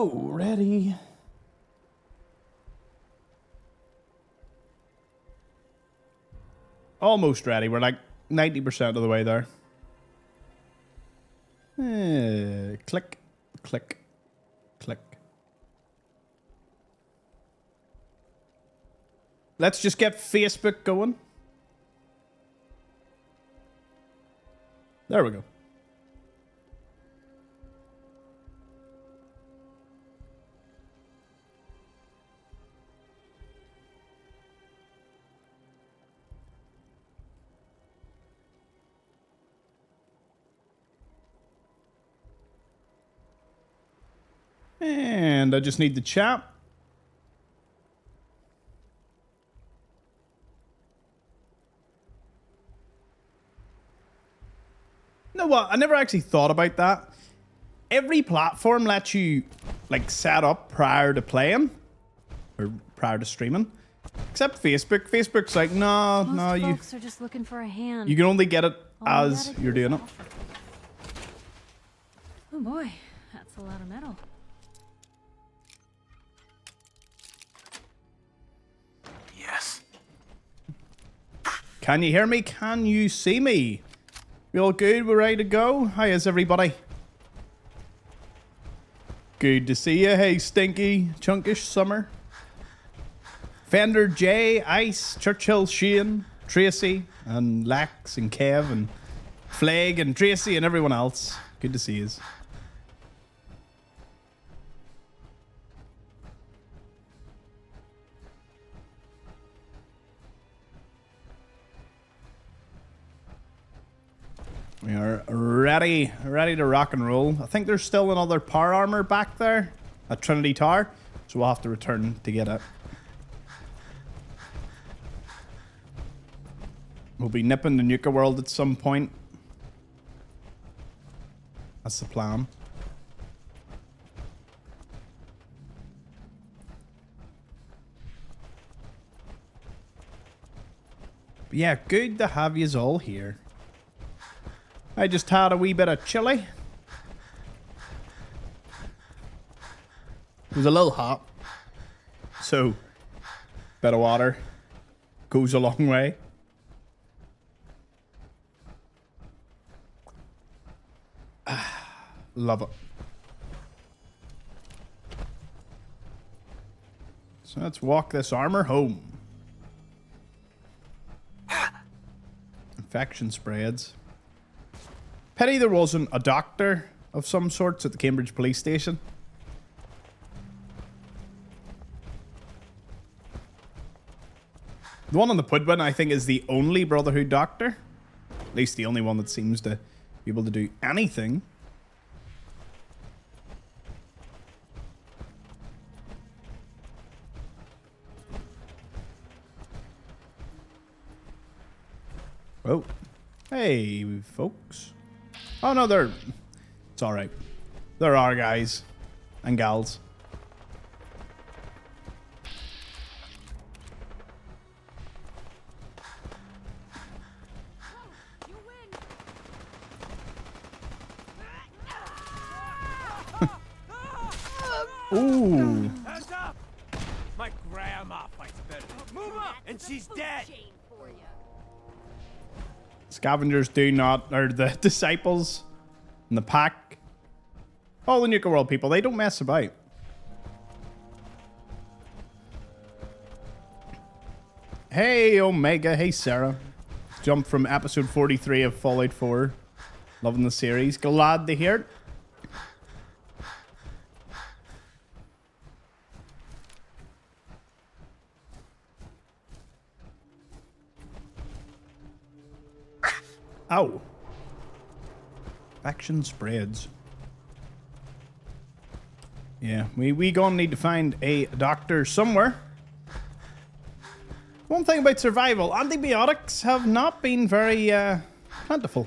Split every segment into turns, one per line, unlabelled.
Oh, ready. Almost ready. We're like 90% of the way there. Click, click, click. Let's just get Facebook going. There we go. And I just need the chat. You know what? I never actually thought about that. Every platform lets you like set up prior to playing or prior to streaming, except Facebook. Facebook's like, no,
Most folks are just looking for a hand.
you can only get it
All we
as
gotta
you're
do is
doing it.
offer. Oh boy, that's a lot of metal.
Yes.
Can you hear me? Can you see me? We all good? We're ready to go? Hi, is everybody? Good to see you. Hey, Stinky, Chunkish, Summer. Fender, Jay, Ice, Churchill, Shane, Tracy, and Lex, and Kev, and Flag, and Tracy, and everyone else. Good to see you. We are ready to rock and roll. I think there's still another power armor back there at Trinity Tower, so we'll have to return to get it. We'll be nipping the Nuka World at some point. That's the plan. But yeah, good to have yous all here. I just had a wee bit of chili. It was a little hot. So, bit of water goes a long way. Love it. So let's walk this armor home. Infection spreads. Pity there wasn't a doctor of some sorts at the Cambridge police station. The one on the Pudwin, I think, is the only Brotherhood doctor. At least the only one that seems to be able to do anything. Oh. Hey, folks. Oh, no, it's alright. There are guys and gals. Ooh.
Hands up! My grandma fights better. Move up! And she's dead!
Scavengers do not, or the disciples and the pack. All the Nuka World people, they don't mess about. Hey, Omega. Hey, Sarah. Jump from episode 43 of Fallout 4. Loving the series. Glad to hear it. Ow. Faction spreads. Yeah, we gonna need to find a doctor somewhere. One thing about survival, antibiotics have not been very plentiful.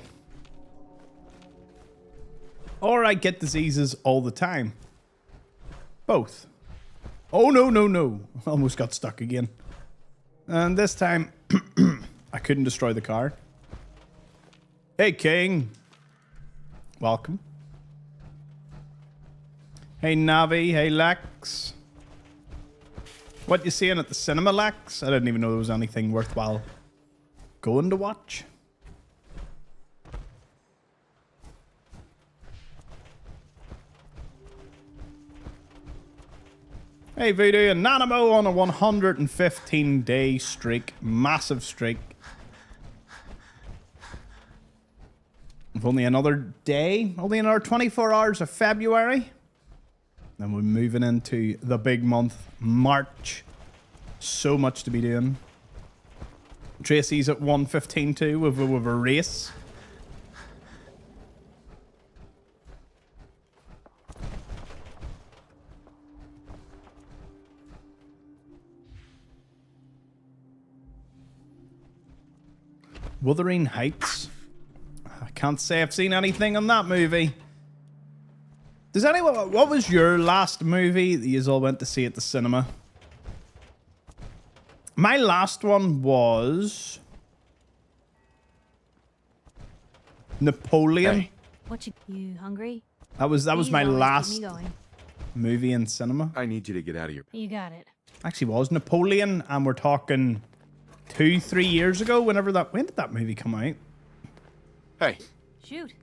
Or I get diseases all the time. Both. Oh, no. Almost got stuck again. And this time, I couldn't destroy the car. Hey, King. Welcome. Hey Navi, hey Lex. What you seeing at the cinema, Lex? I didn't even know there was anything worthwhile going to watch. Hey Voodoo and Nanimo on a 115-day streak. Massive streak. With only another day, only another 24 hours of February. Then we're moving into the big month, March. So much to be doing. Tracy's at 115 too with a race. Wuthering Heights. I can't say I've seen anything on that movie. Does anyone... What was your last movie that you all went to see at the cinema? My last one was... Napoleon.
Hey.
What you hungry?
That was my
These always keep
last
me going.
movie in cinema.
I need you to get out of here.
You got it.
Actually was Napoleon, and we're talking 2-3 years ago. When did that movie come out?
Hey,
Shoot.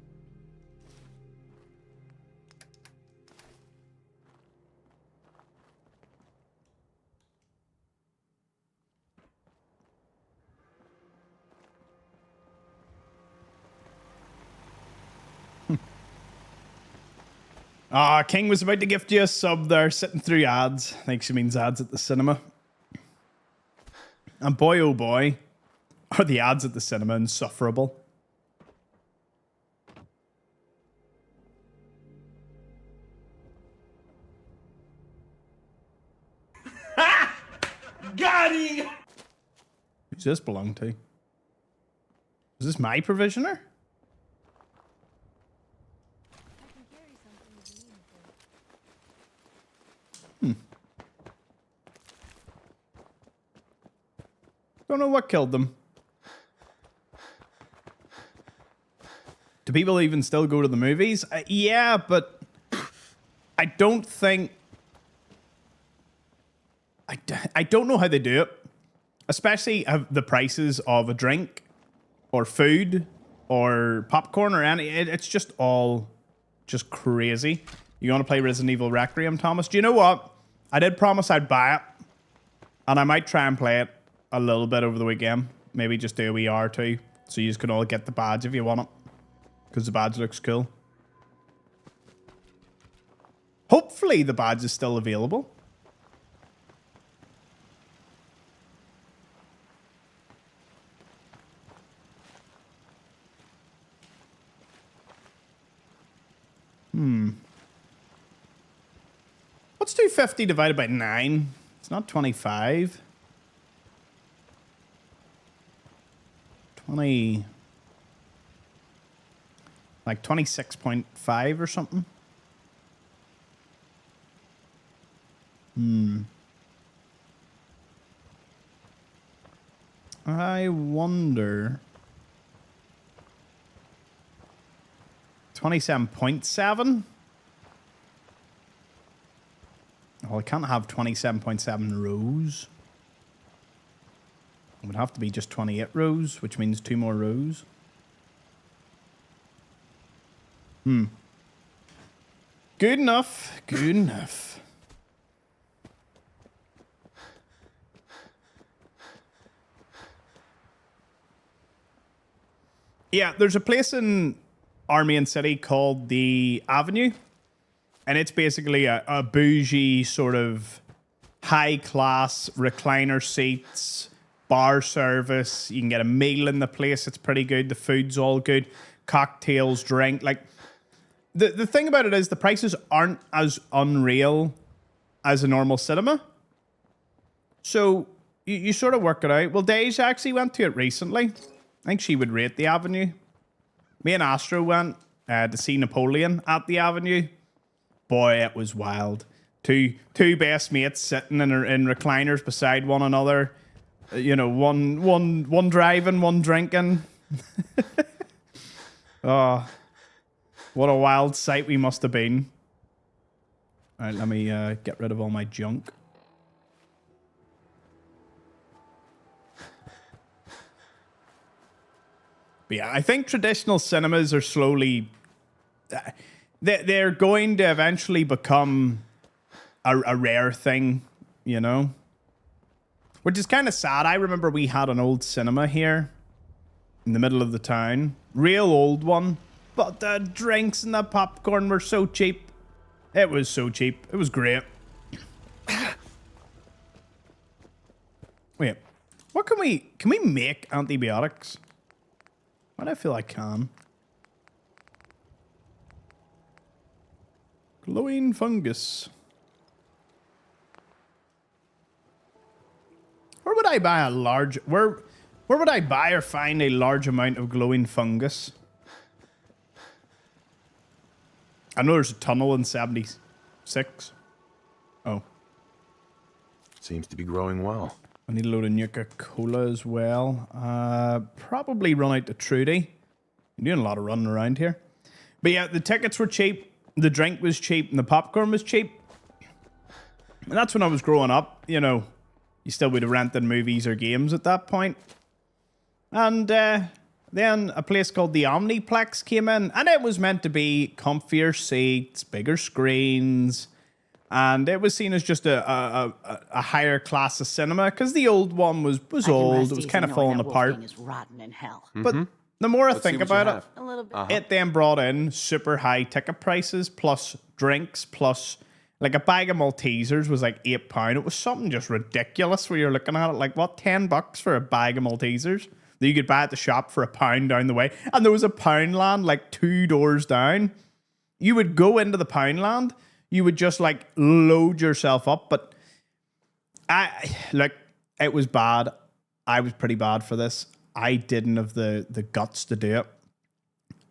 King was about to gift you a sub there, sitting through ads. I think she means ads at the cinema. And boy, oh boy, are the ads at the cinema insufferable.
Got him!
Who's this belong to? Is this my provisioner? Don't know what killed them. Do people even still go to the movies? Yeah, but I don't think... I don't know how they do it. Especially the prices of a drink or food or popcorn or any... It's just all just crazy. You want to play Resident Evil Requiem, Thomas? Do you know what? I did promise I'd buy it. And I might try and play it a little bit over the weekend. Maybe just do a wee hour or two. So you just can all get the badge if you want it. Because the badge looks cool. Hopefully the badge is still available. What's 250 divided by 9? It's not 25. 20... Like 26.5 or something? I wonder... 27.7? Well, I can't have 27.7 rows. It would have to be just 28 rows, which means 2 more rows. Good enough. Good enough. Yeah, there's a place in Army City called the Avenue. And it's basically a bougie sort of high-class recliner seats, bar service. You can get a meal in the place. It's pretty good. The food's all good. Cocktails, drink. Like, the thing about it is the prices aren't as unreal as a normal cinema. So you sort of work it out. Well, Deja actually went to it recently. I think she would rate the Avenue. Me and Astro went to see Napoleon at the Avenue. Boy, it was wild. Two best mates sitting in recliners beside one another. You know, one driving, one drinking. Oh, what a wild sight we must have been. All right, let me get rid of all my junk. But yeah, I think traditional cinemas are slowly... They're going to eventually become a rare thing, you know? Which is kind of sad. I remember we had an old cinema here in the middle of the town. Real old one. But the drinks and the popcorn were so cheap. It was so cheap. It was great. Wait. What can we make antibiotics? Why do I feel I can? Glowing fungus. Where would I buy a large... Where would I buy or find a large amount of glowing fungus? I know there's a tunnel in 76. Oh.
Seems to be growing well.
I need a load of Nuka-Cola as well. Probably run out to Trudy. I'm doing a lot of running around here. But yeah, the tickets were cheap. The drink was cheap. And the popcorn was cheap. And that's when I was growing up, you know. You still would have rented movies or games at that point. And then a place called the Omniplex came in. And it was meant to be comfier seats, bigger screens. And it was seen as just a higher class of cinema. Because the old one was old. It was kind of falling apart.
Is rotten in hell.
But the more I think about it,
A little bit.
it then brought in super high ticket prices, plus drinks, plus... Like a bag of Maltesers was like £8. It was something just ridiculous where you're looking at it like, what, $10 for a bag of Maltesers that you could buy at the shop for £1 down the way. And there was a Poundland like 2 doors down. You would go into the Poundland, you would just like load yourself up. But it was bad. I was pretty bad for this. I didn't have the guts to do it.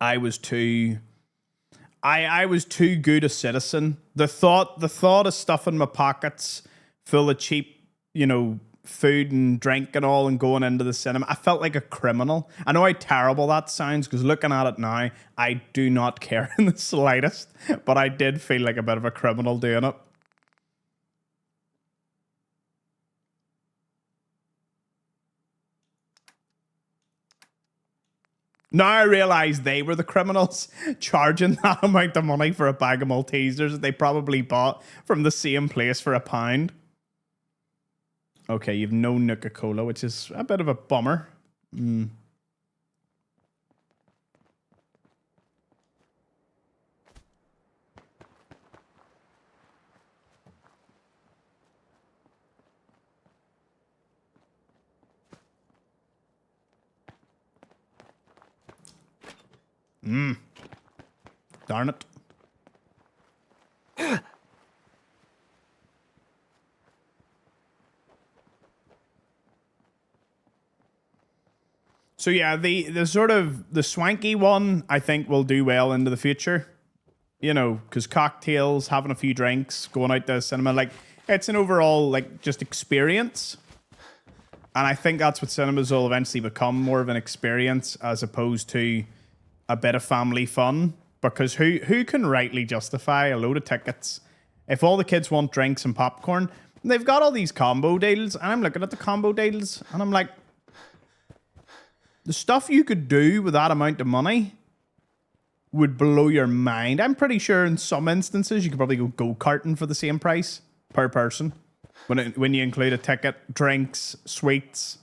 I was too good a citizen. The thought of stuffing my pockets full of cheap, you know, food and drink and all and going into the cinema, I felt like a criminal. I know how terrible that sounds because looking at it now, I do not care in the slightest, but I did feel like a bit of a criminal doing it. Now I realize they were the criminals charging that amount of money for a bag of Maltesers that they probably bought from the same place for £1. Okay, you've no Nuka-Cola, which is a bit of a bummer. Darn it. So yeah, the sort of the swanky one I think will do well into the future. You know, because cocktails, having a few drinks, going out to the cinema, like it's an overall like just experience. And I think that's what cinemas will eventually become, more of an experience as opposed to a bit of family fun. Because who can rightly justify a load of tickets if all the kids want drinks and popcorn? And they've got all these combo deals, and I'm looking at the combo deals, and I'm like, the stuff you could do with that amount of money would blow your mind. I'm pretty sure in some instances you could probably go karting for the same price per person when you include a ticket, drinks, sweets.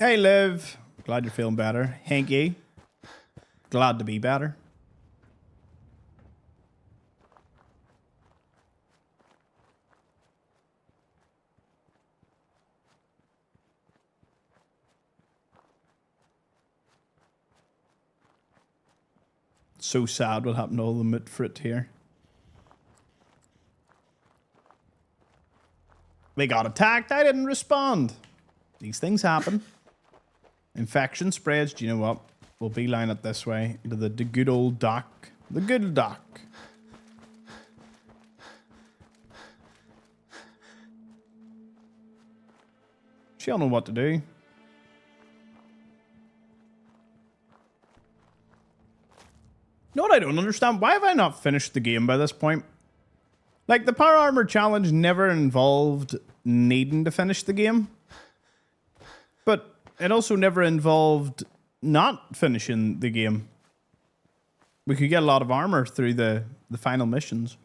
Hey, Liv. Glad you're feeling better. Hanky. Glad to be better. So sad what happened to all the Mitfrit here. They got attacked. I didn't respond. These things happen. Infection spreads. Do you know what? We'll beeline it this way into the good old dock. The good dock. She'll know what to do. You know what I don't understand? Why have I not finished the game by this point? Like, the power armor challenge never involved needing to finish the game. But it also never involved not finishing the game. We could get a lot of armor through the final missions.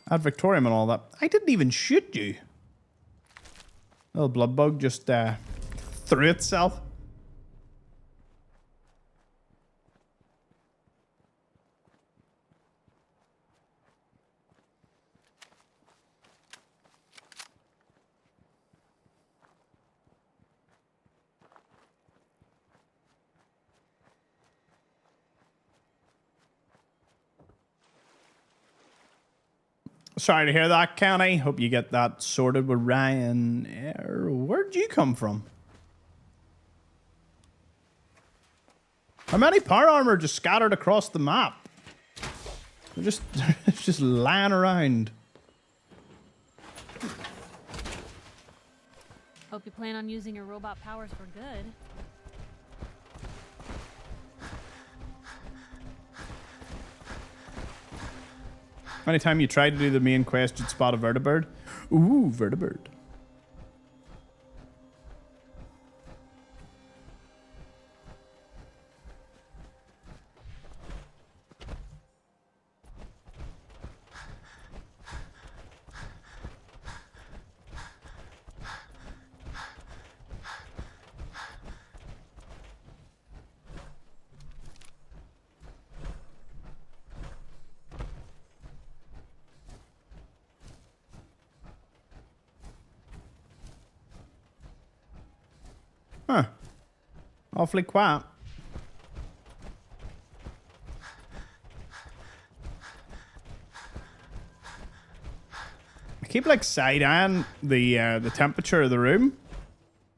Add Victorium and all that. I didn't even shoot you. Little blood bug just threw itself. Sorry to hear that, Kenny. Hope you get that sorted with Ryan. Where'd you come from? How many power armor just scattered across the map? They're just lying around.
Hope you plan on using your robot powers for good.
Anytime you try to do the main quest, you'd spot a vertibird. Ooh, vertibird. Huh. Awfully quiet. I keep like side-eyeing the temperature of the room.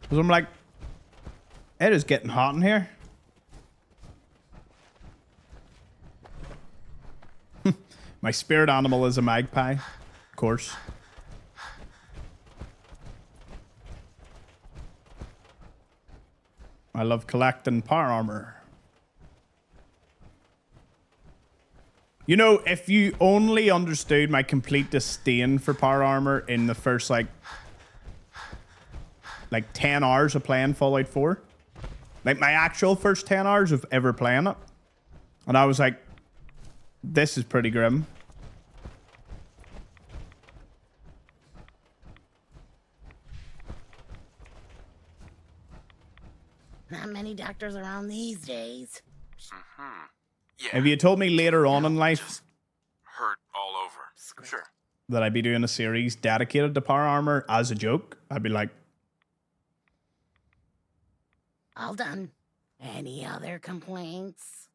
Because I'm like, it is getting hot in here. My spirit animal is a magpie, of course. I love collecting power armor. You know, if you only understood my complete disdain for power armor in the first, like 10 hours of playing Fallout 4. Like, my actual first 10 hours of ever playing it. And I was like, this is pretty grim.
Not many doctors around these days.
Yeah.
If you told me later on in life
Hurt all over. Sure.
that I'd be doing a series dedicated to power armor as a joke, I'd be like,
All done. Any other complaints?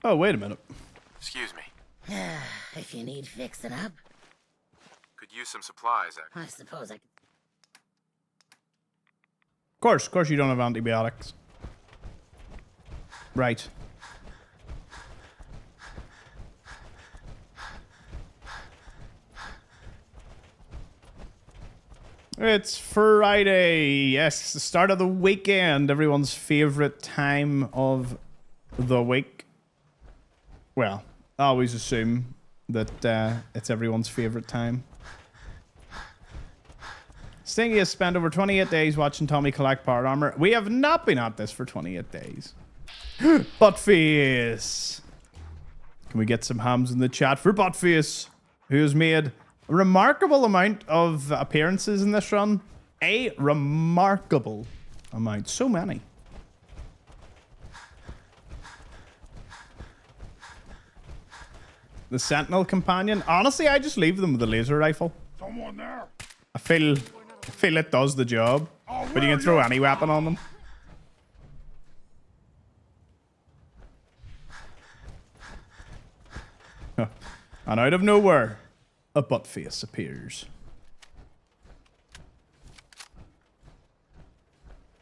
oh, wait a minute.
Excuse me.
If you need fixing up,
Could use some supplies, actually.
I suppose I could.
Of course you don't have antibiotics. Right. It's Friday. Yes, the start of the weekend. Everyone's favorite time of the week. Well, I always assume that it's everyone's favorite time. Stingy has spent over 28 days watching Tommy collect power armor. We have not been at this for 28 days. Buttface. Can we get some hams in the chat for Buttface, who has made a remarkable amount of appearances in this run? A remarkable amount. So many. The Sentinel companion. Honestly, I just leave them with a laser rifle.
Someone there.
I feel it does the job, but you can throw any weapon on them. And out of nowhere, a Buttface appears.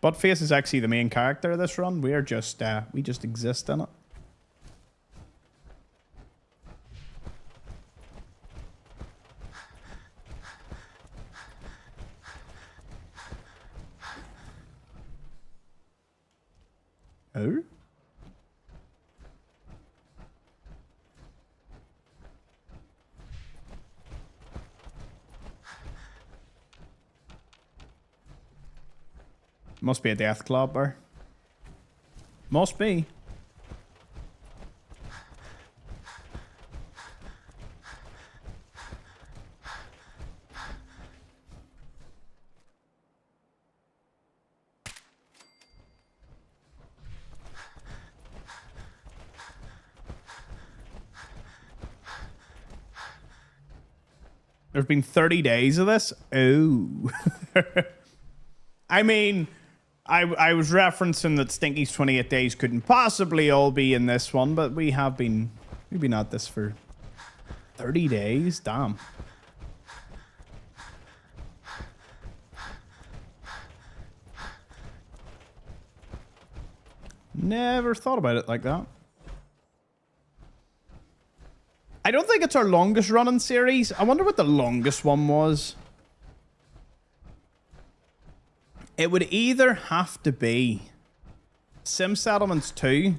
Buttface is actually the main character of this run. We are just we just exist in it. Oh? Must be a death clobber. Must be. There's been 30 days of this? Oh. I mean, I was referencing that Stinky's 28 days couldn't possibly all be in this one, but we've been at this for 30 days. Damn. Never thought about it like that. I don't think it's our longest running series. I wonder what the longest one was. It would either have to be Sim Settlements 2.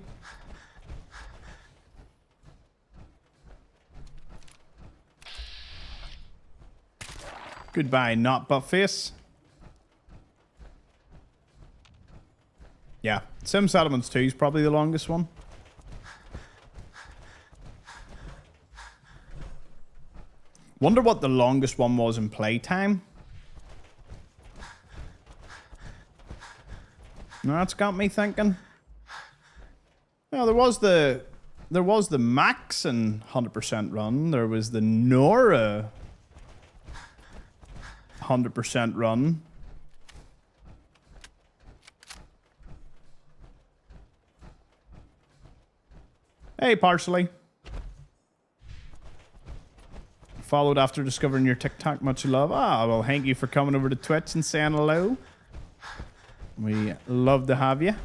Goodbye, not buttface. Yeah, Sim Settlements 2 is probably the longest one. Wonder what the longest one was in playtime. No, that's got me thinking. No, there was the Max and 100% run. There was the Nora 100% run. Hey, Parsley. Followed after discovering your TikTok. Much love. Ah, well, thank you for coming over to Twitch and saying hello. We love to have you.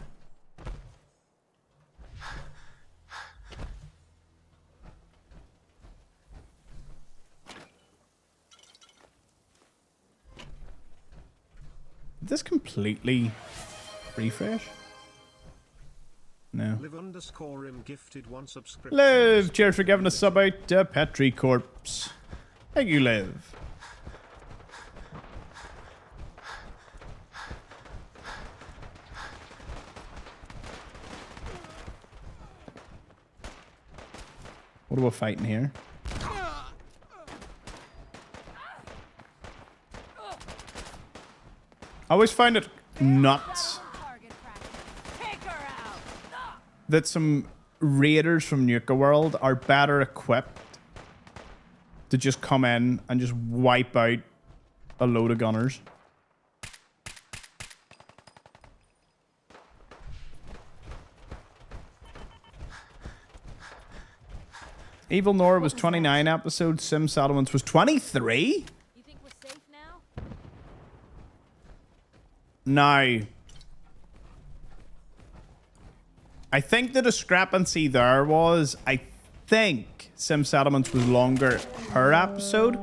Did this completely refresh? No.
Live_him gifted one subscription.
Liv, cheers for giving a sub out to Petri Corpse. Thank you, Liv. What are we fighting here? I always find it nuts that some raiders from Nuka World are better equipped to just come in and just wipe out a load of gunners. Evil Nora was 29 episodes. Sim Settlements was 23?
You think we're safe now?
No. I think the discrepancy there was, I think Sim Settlements was longer per episode.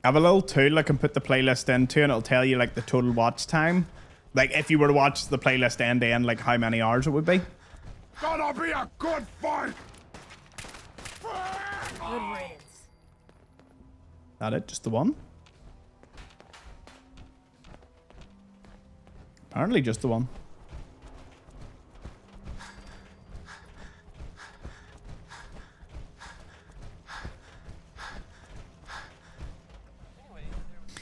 I have a little tool I can put the playlist into and it'll tell you like the total watch time. Like if you were to watch the playlist end to end, like how many hours it would be.
Gonna be a good fight!
Good riddance.
That it? Just the one? Apparently just the one.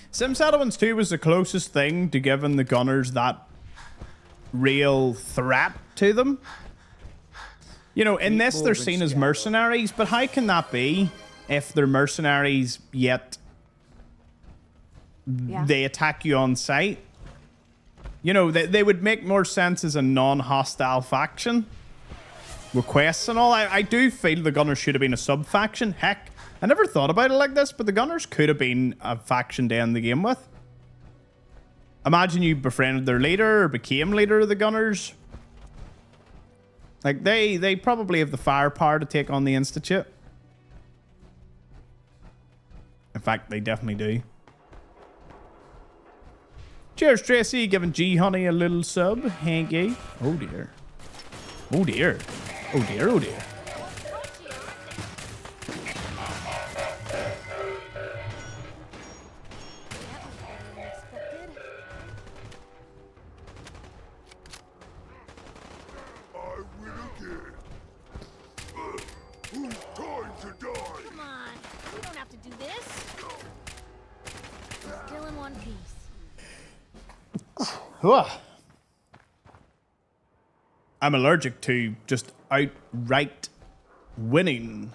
Sim Settlements 2 was the closest thing to giving the gunners that real threat to them. You know, in this they're seen as mercenaries, but how can that be if they're mercenaries yet they attack you on sight? You know, they would make more sense as a non-hostile faction with quests and all. I do feel the Gunners should have been a sub-faction. Heck, I never thought about it like this, but the Gunners could have been a faction to end the game with. Imagine you befriended their leader or became leader of the Gunners. Like, they probably have the firepower to take on the Institute. In fact, they definitely do. Cheers, Tracy. Giving G Honey a little sub. Hanky. Oh dear. Oh dear. Oh dear. Oh dear.
Come on, we don't have to do this. Still in one piece.
Ugh. I'm allergic to just outright winning.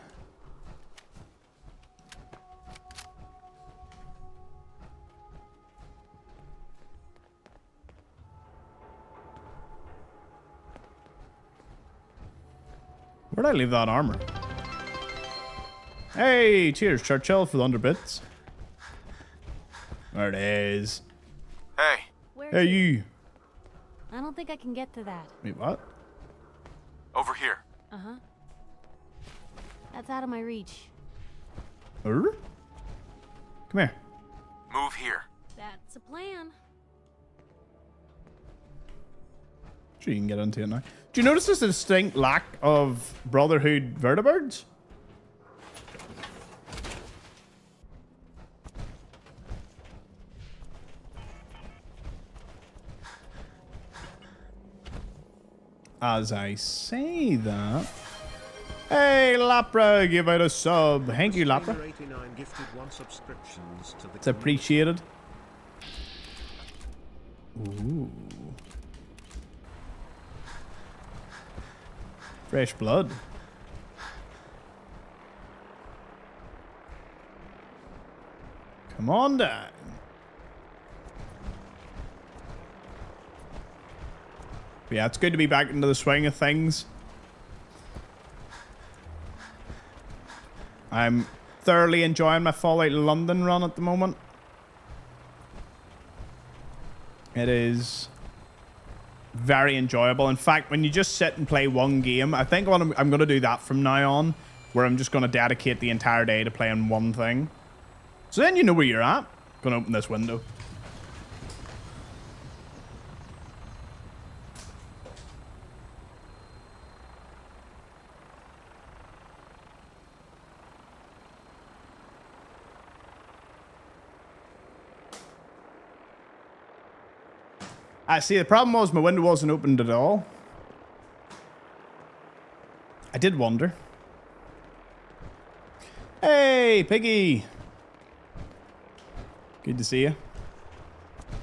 Where'd I leave that armor? Hey, cheers, Churchill, for the 100 bits. There it is.
Hey,
Where's
Hey,
it?
you.
I don't think I can get to that.
Wait, what?
over here.
Uh-huh. That's out of my reach.
Come here.
Move here.
That's a plan.
Sure, you can get into it now. Do you notice there's a distinct lack of Brotherhood vertebrates? As I say that... Hey, Lapra, give out a sub. Thank you, Lapra.
89 gifted 1 subscriptions to the
It's appreciated. Ooh. Fresh blood. Come on down. But yeah, it's good to be back into the swing of things. I'm thoroughly enjoying my Fallout London run at the moment. It is very enjoyable. In fact, when you just sit and play one game, I think I'm going to do that from now on, where I'm just going to dedicate the entire day to playing one thing. So then you know where you're at. Going to open this window. I see, the problem was my window wasn't opened at all. I did wonder. Hey, Piggy. Good to see you.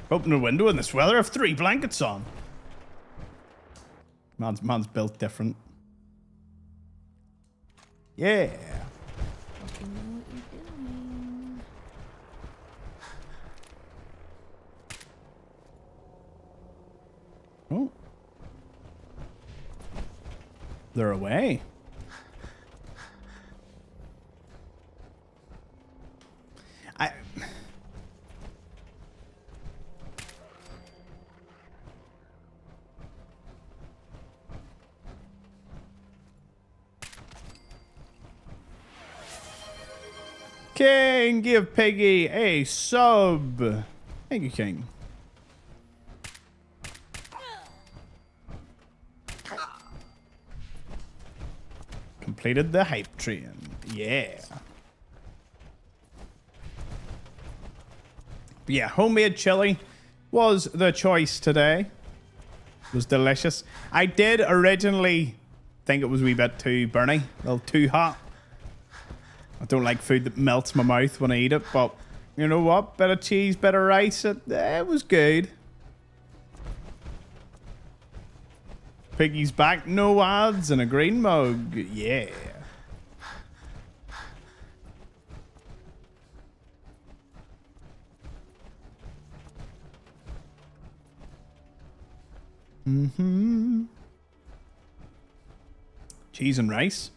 Open the window in this weather. I have 3 blankets on. Man's built different. Yeah.
You know what you're doing.
Oh. They're away. King, give Piggy a sub. Thank you, King. Completed the hype train. Yeah. But yeah, homemade chili was the choice today. It was delicious. I did originally think it was a wee bit too burny, a little too hot. I don't like food that melts my mouth when I eat it, but you know what? Bit of cheese, bit of rice, it was good. Piggy's back, no ads, and a green mug. Yeah. Cheese and rice.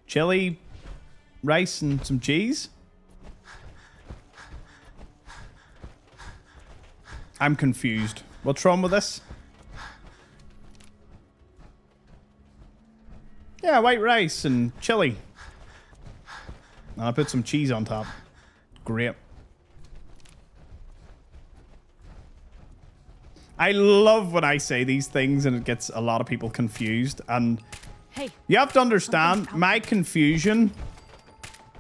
Chili, rice, and some cheese. I'm confused. What's wrong with this? Yeah, white rice and chili. And I put some cheese on top. Great. I love when I say these things and it gets a lot of people confused. And
Hey,
you have to understand, my confusion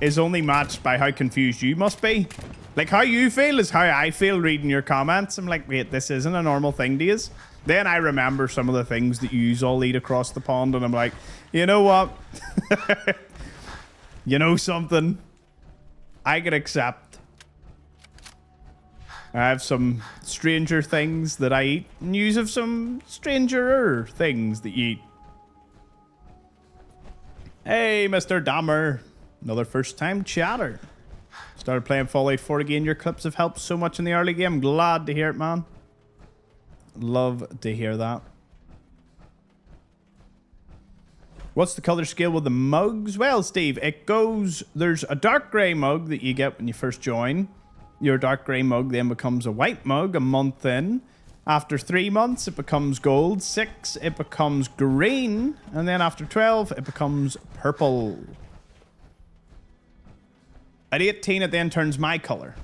is only matched by how confused you must be. Like, how you feel is how I feel reading your comments. I'm like, wait, this isn't a normal thing to use. Then I remember some of the things that you all eat across the pond, and I'm like, you know what? You know something? I can accept. I have some stranger things that I eat, and you have some stranger things that you eat. Hey, Mr. Dahmer. Another first-time chatter. Started playing Fallout 4 again. Your clips have helped so much in the early game. Glad to hear it, man. Love to hear that. What's the color scale with the mugs? Well, Steve, it goes... There's a dark grey mug that you get when you first join. Your dark grey mug then becomes a white mug a month in. After 3 months, it becomes gold. 6, it becomes green. And then after 12, it becomes purple. At 18, it then turns my color.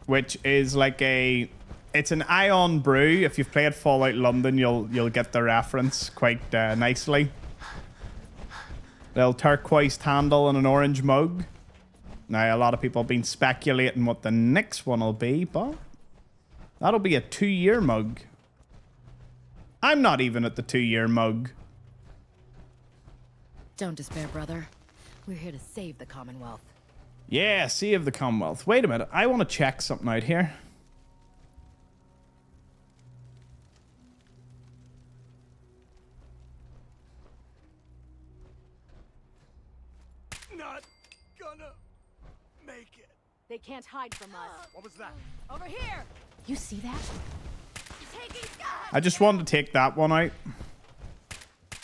Which is like a... It's an ion brew. If you've played Fallout London, you'll get the reference quite nicely. Little turquoise handle and an orange mug. Now, a lot of people have been speculating what the next one will be, but... That'll be a 2-year mug. I'm not even at the 2-year mug.
don't despair, brother. We're here to save the Commonwealth.
Yeah, save the Commonwealth. Wait a minute. I want to check something out here.
Not gonna make it.
They can't hide from us.
What was that?
Over here! You see that?
Taking Scott!
I just wanted to take that one out.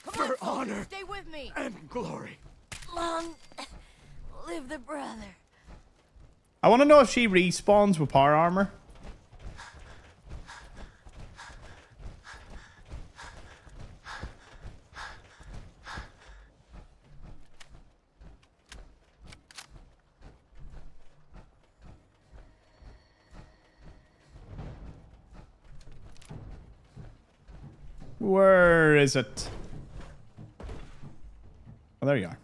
Come
For honor
Stay with me!
and glory.
Long live the brother.
I want to know if she respawns with power armor. Where is it? Oh, there you are.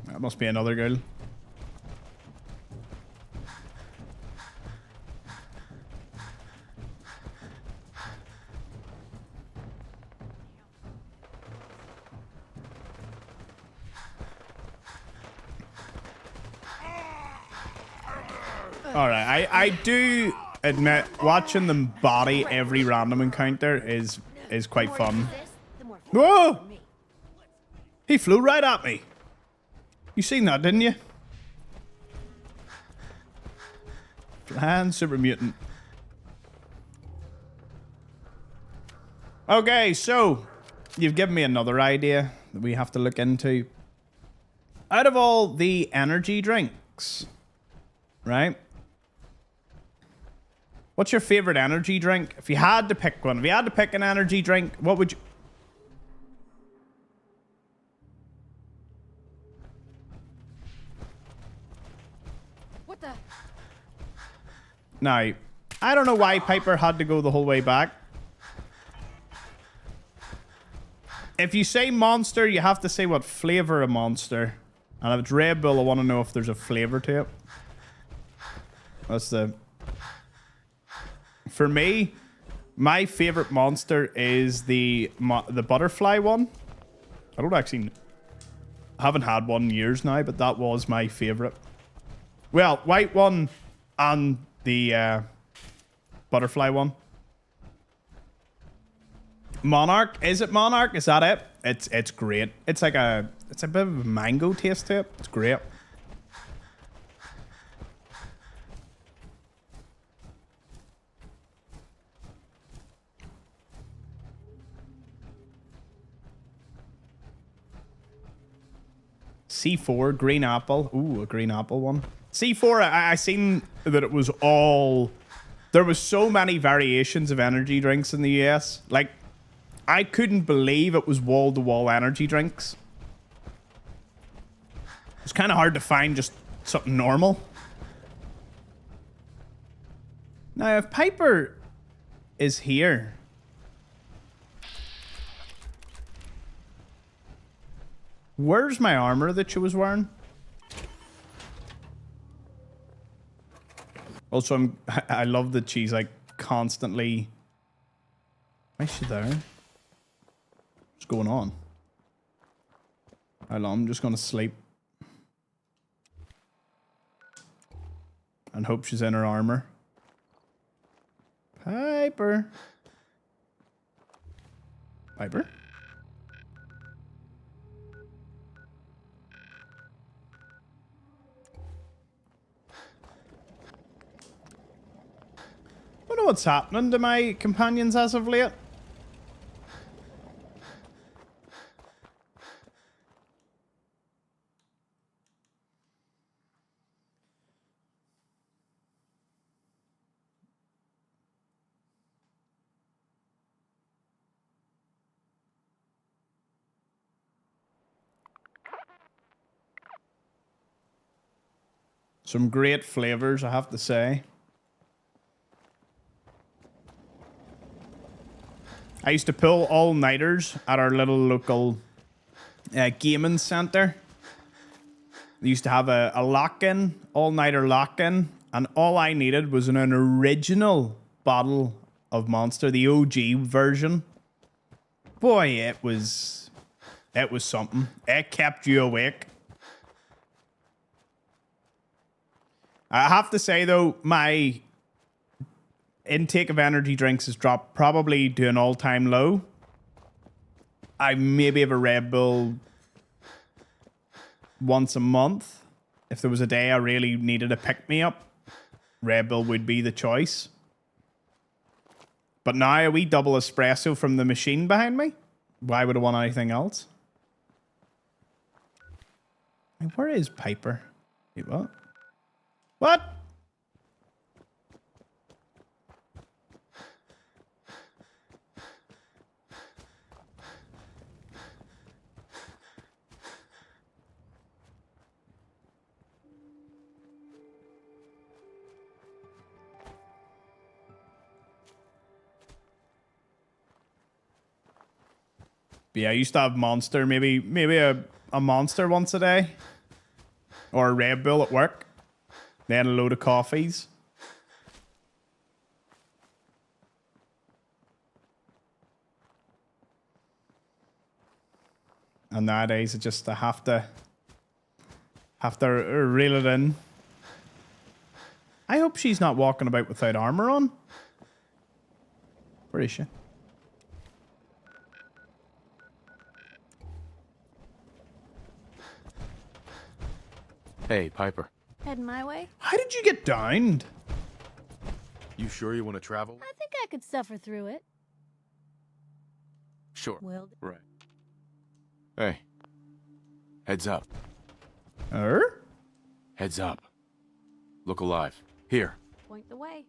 That must be another girl. Alright, I do admit watching them body every random encounter is quite fun. Whoa! He flew right at me. You seen that, didn't you? Flying super mutant. Okay, so you've given me another idea that we have to look into. Out of all the energy drinks, right? What's your favorite energy drink? If you had to pick one, if you had to pick an energy drink, what would you...
What the?
Now, I don't know why Piper had to go the whole way back. If you say Monster, you have to say what flavor of Monster. And if it's Red Bull, I want to know if there's a flavor to it. That's the... For me, my favorite Monster is the butterfly one. I don't actually... I haven't had one in years now, but that was my favorite. Well, white one and the butterfly one. Monarch, is it Monarch? Is that it? It's great. It's like a bit of a mango taste to it. It's great. C4, green apple. Ooh, a green apple one. C4, I seen that it was all... There was so many variations of energy drinks in the US. Like, I couldn't believe it was wall-to-wall energy drinks. It's kind of hard to find just something normal. Now, if Piper is here... Where's my armor that she was wearing? Also, I love that she's like constantly... Why is she there? What's going on? I'm just gonna sleep. And hope she's in her armor. Piper. Piper? I don't know what's happening to my companions as of late. Some great flavors, I have to say. I used to pull all-nighters at our little local gaming center. They used to have a lock-in, all-nighter lock-in, and all I needed was an original bottle of Monster, the OG version. Boy, it was something. It kept you awake. I have to say, though, my intake of energy drinks has dropped probably to an all-time low. I maybe have a Red Bull once a month. If there was a day I really needed a pick-me-up, Red Bull would be the choice. But now a wee double espresso from the machine behind me? Why would I want anything else? Where is Piper? Wait, what? What? Yeah, I used to have Monster, maybe a Monster once a day. Or a Red Bull at work. Then a load of coffees. And nowadays, I just have to reel it in. I hope she's not walking about without armor on. Where is she?
Hey, Piper.
Heading my way?
How did you get downed?
You sure you want to travel?
I think I could suffer through it.
Sure.
Well,
Right. Hey. Heads up. Heads up. Look alive. Here.
point the way.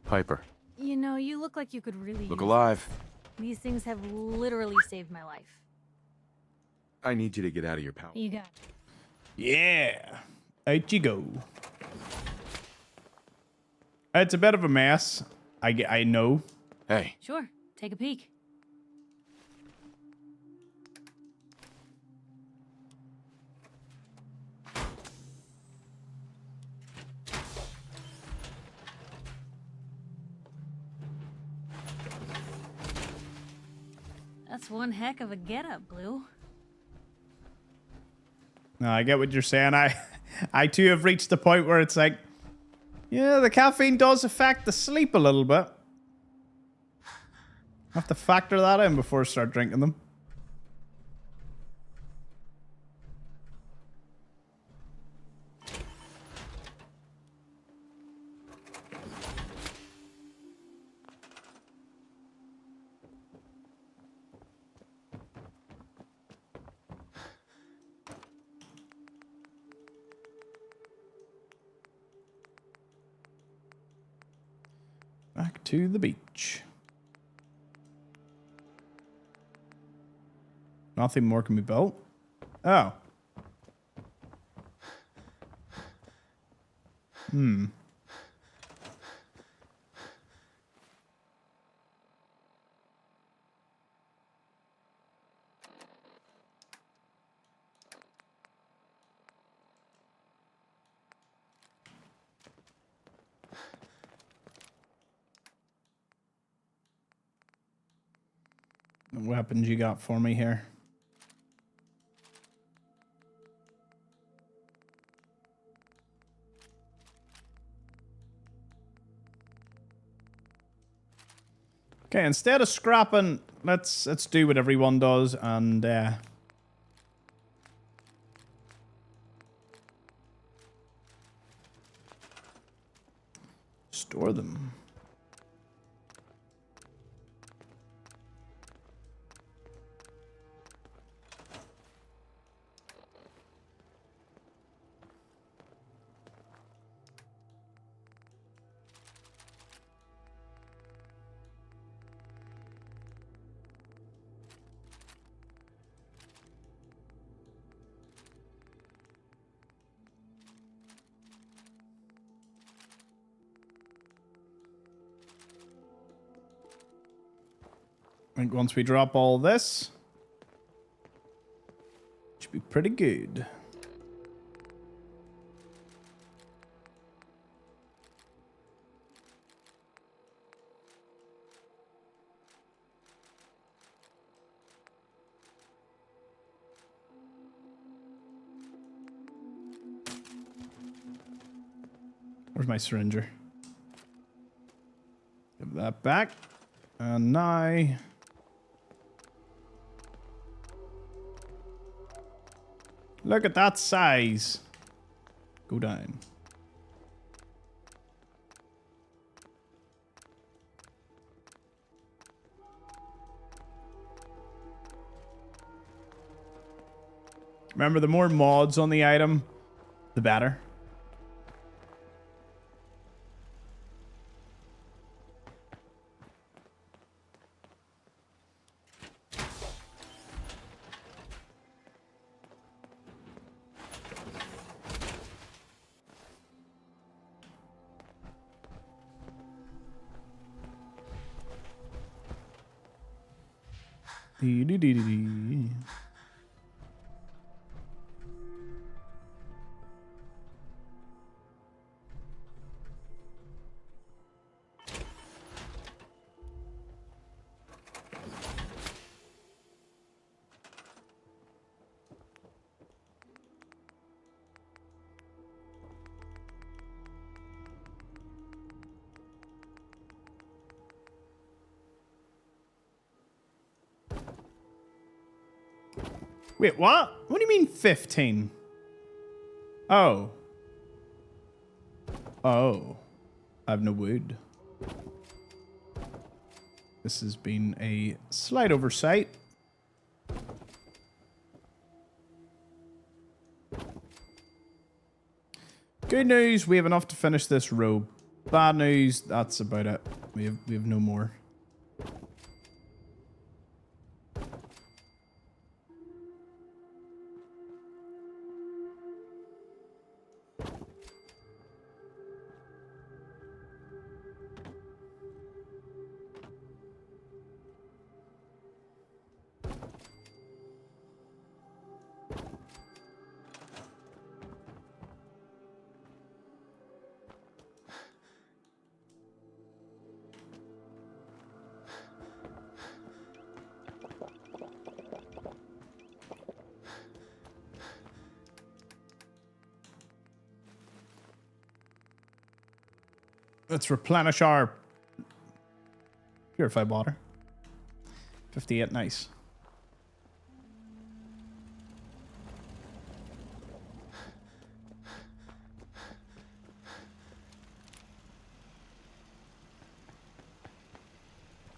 Piper.
You know, you look like you could really
Look
use
alive.
it. These things have literally saved my life.
I need you to get out of your power.
You got it.
Yeah. Out you go. It's a bit of a mess. I know.
Hey.
Sure, take a peek. That's one heck of a getup, Blue.
No, I get what you're saying. I too have reached the point where it's like, yeah, the caffeine does affect the sleep a little bit. I have to factor that in before I start drinking them. Back to the beach. Nothing more can be built. Oh. What weapons you got for me here? Okay, instead of scrapping, let's do what everyone does and store them. I think once we drop all this, should be pretty good. Where's my syringer? Give that back. And now... Look at that size. Go down. Remember, the more mods on the item, the better. Dee-dee-dee-dee-dee. Wait, what? What do you mean 15? Oh. Oh. I have no wood. This has been a slight oversight. Good news, we have enough to finish this row. Bad news, that's about it. We have no more. Let's replenish our purified water. 58, nice.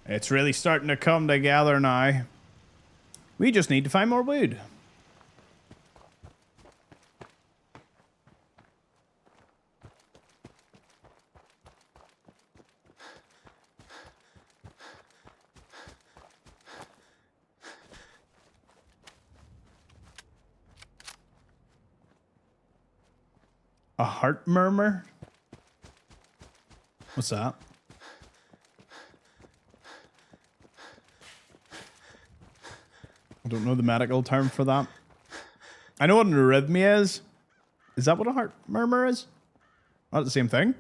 It's really starting to come together now. We just need to find more wood. A heart murmur? What's that? I don't know the medical term for that. I know what an arrhythmia is. Is that what a heart murmur is? Not the same thing?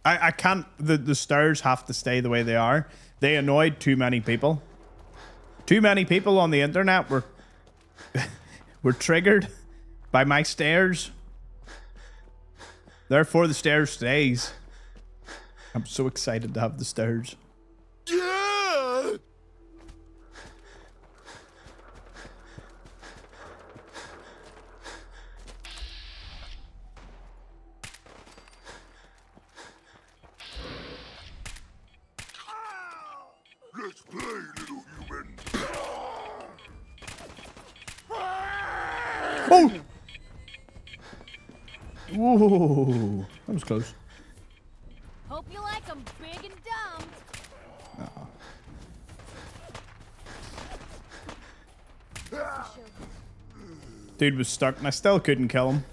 I can't. The stairs have to stay the way they are. They annoyed too many people. Too many people on the internet were were triggered by my stairs. Therefore, the stairs stays. I'm so excited to have the stairs.
Yeah!
Let's play, little human.
Oh! Whoa! That was close.
Hope you like 'em big and dumb.
Dude was stuck and I still couldn't kill him.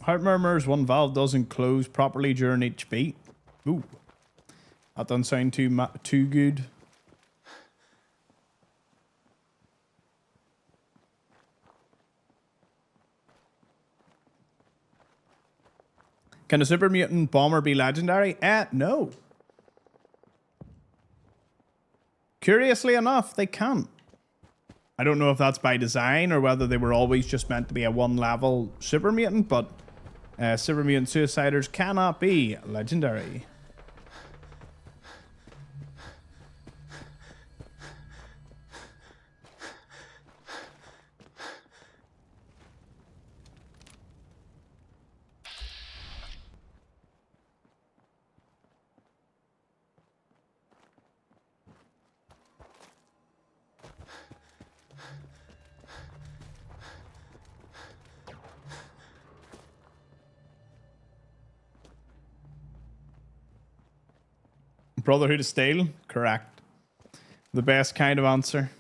Heart murmurs, one valve doesn't close properly during each beat. Ooh. That doesn't sound too good. Can a super mutant bomber be legendary? No. Curiously enough, they can't. I don't know if that's by design or whether they were always just meant to be a one-level super mutant, but super mutant suiciders cannot be legendary. Brotherhood of Steel? Correct. The best kind of answer.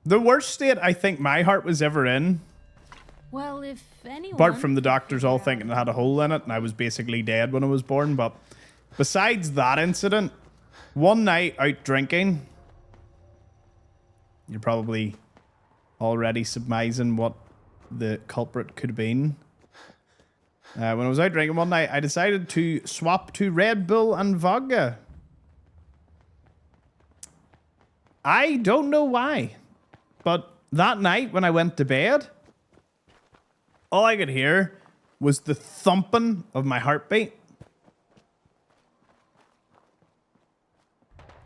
The worst state I think my heart was ever in,
Well, if anyone...
apart from the doctors all thinking it had a hole in it and I was basically dead when I was born, but besides that incident, one night out drinking, you're probably already surmising what the culprit could have been. When I was out drinking one night, I decided to swap to Red Bull and vodka. I don't know why, but that night when I went to bed, all I could hear was the thumping of my heartbeat.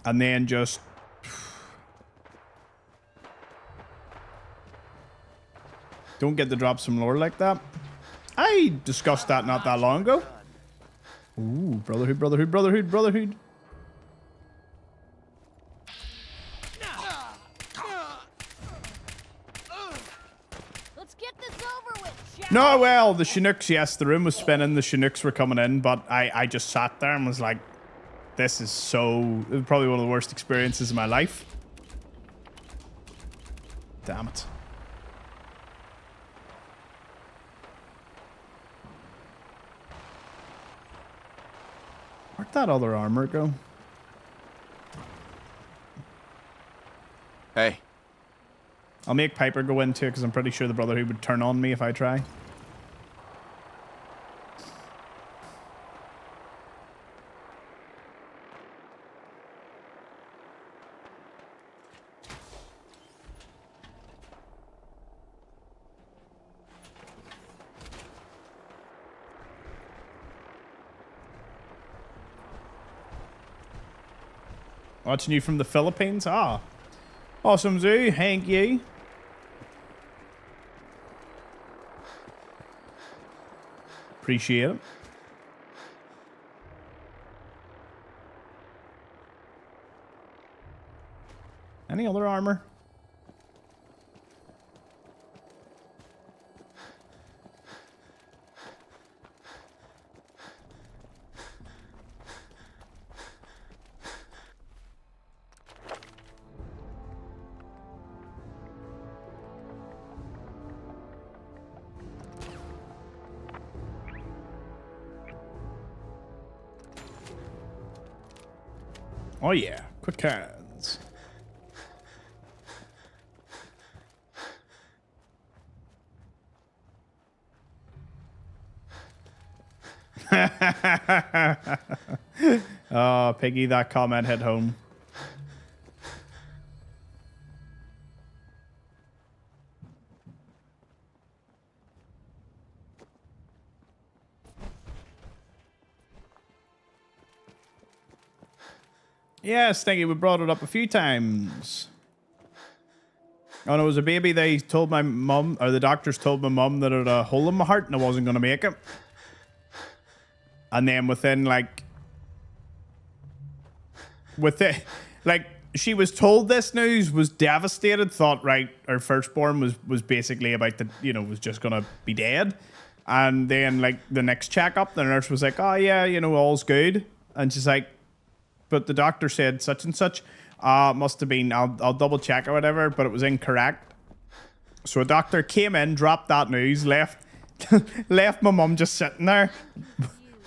And then just... Don't get to drop some lore like that. I discussed that not that long ago. Ooh, brotherhood, brotherhood, brotherhood, brotherhood.
Let's get this over with, shall
No, well, the Chinooks, yes, the room was spinning, the Chinooks were coming in, but I just sat there and was like, this is probably one of the worst experiences of my life. Damn it. Where'd that other armor go?
Hey,
I'll make Piper go into it because I'm pretty sure the Brotherhood would turn on me if I try. Watching you from the Philippines. Ah. Awesome, Zoo. Thank you. Appreciate it. Any other armor? Oh yeah, quick hands. Oh, Piggy, that comment hit home. Yeah, Stinky, we brought it up a few times. When I was a baby, they told my mum, or the doctors told my mum that it had a hole in my heart and I wasn't going to make it. And then within, like, she was told this news, was devastated, thought, right, her firstborn was basically about to, you know, was just going to be dead. And then, like, the next checkup, the nurse was like, oh, yeah, you know, all's good. And she's like, but the doctor said such and such. Must have been, I'll double check or whatever, but it was incorrect. So a doctor came in, dropped that news, left my mum just sitting there,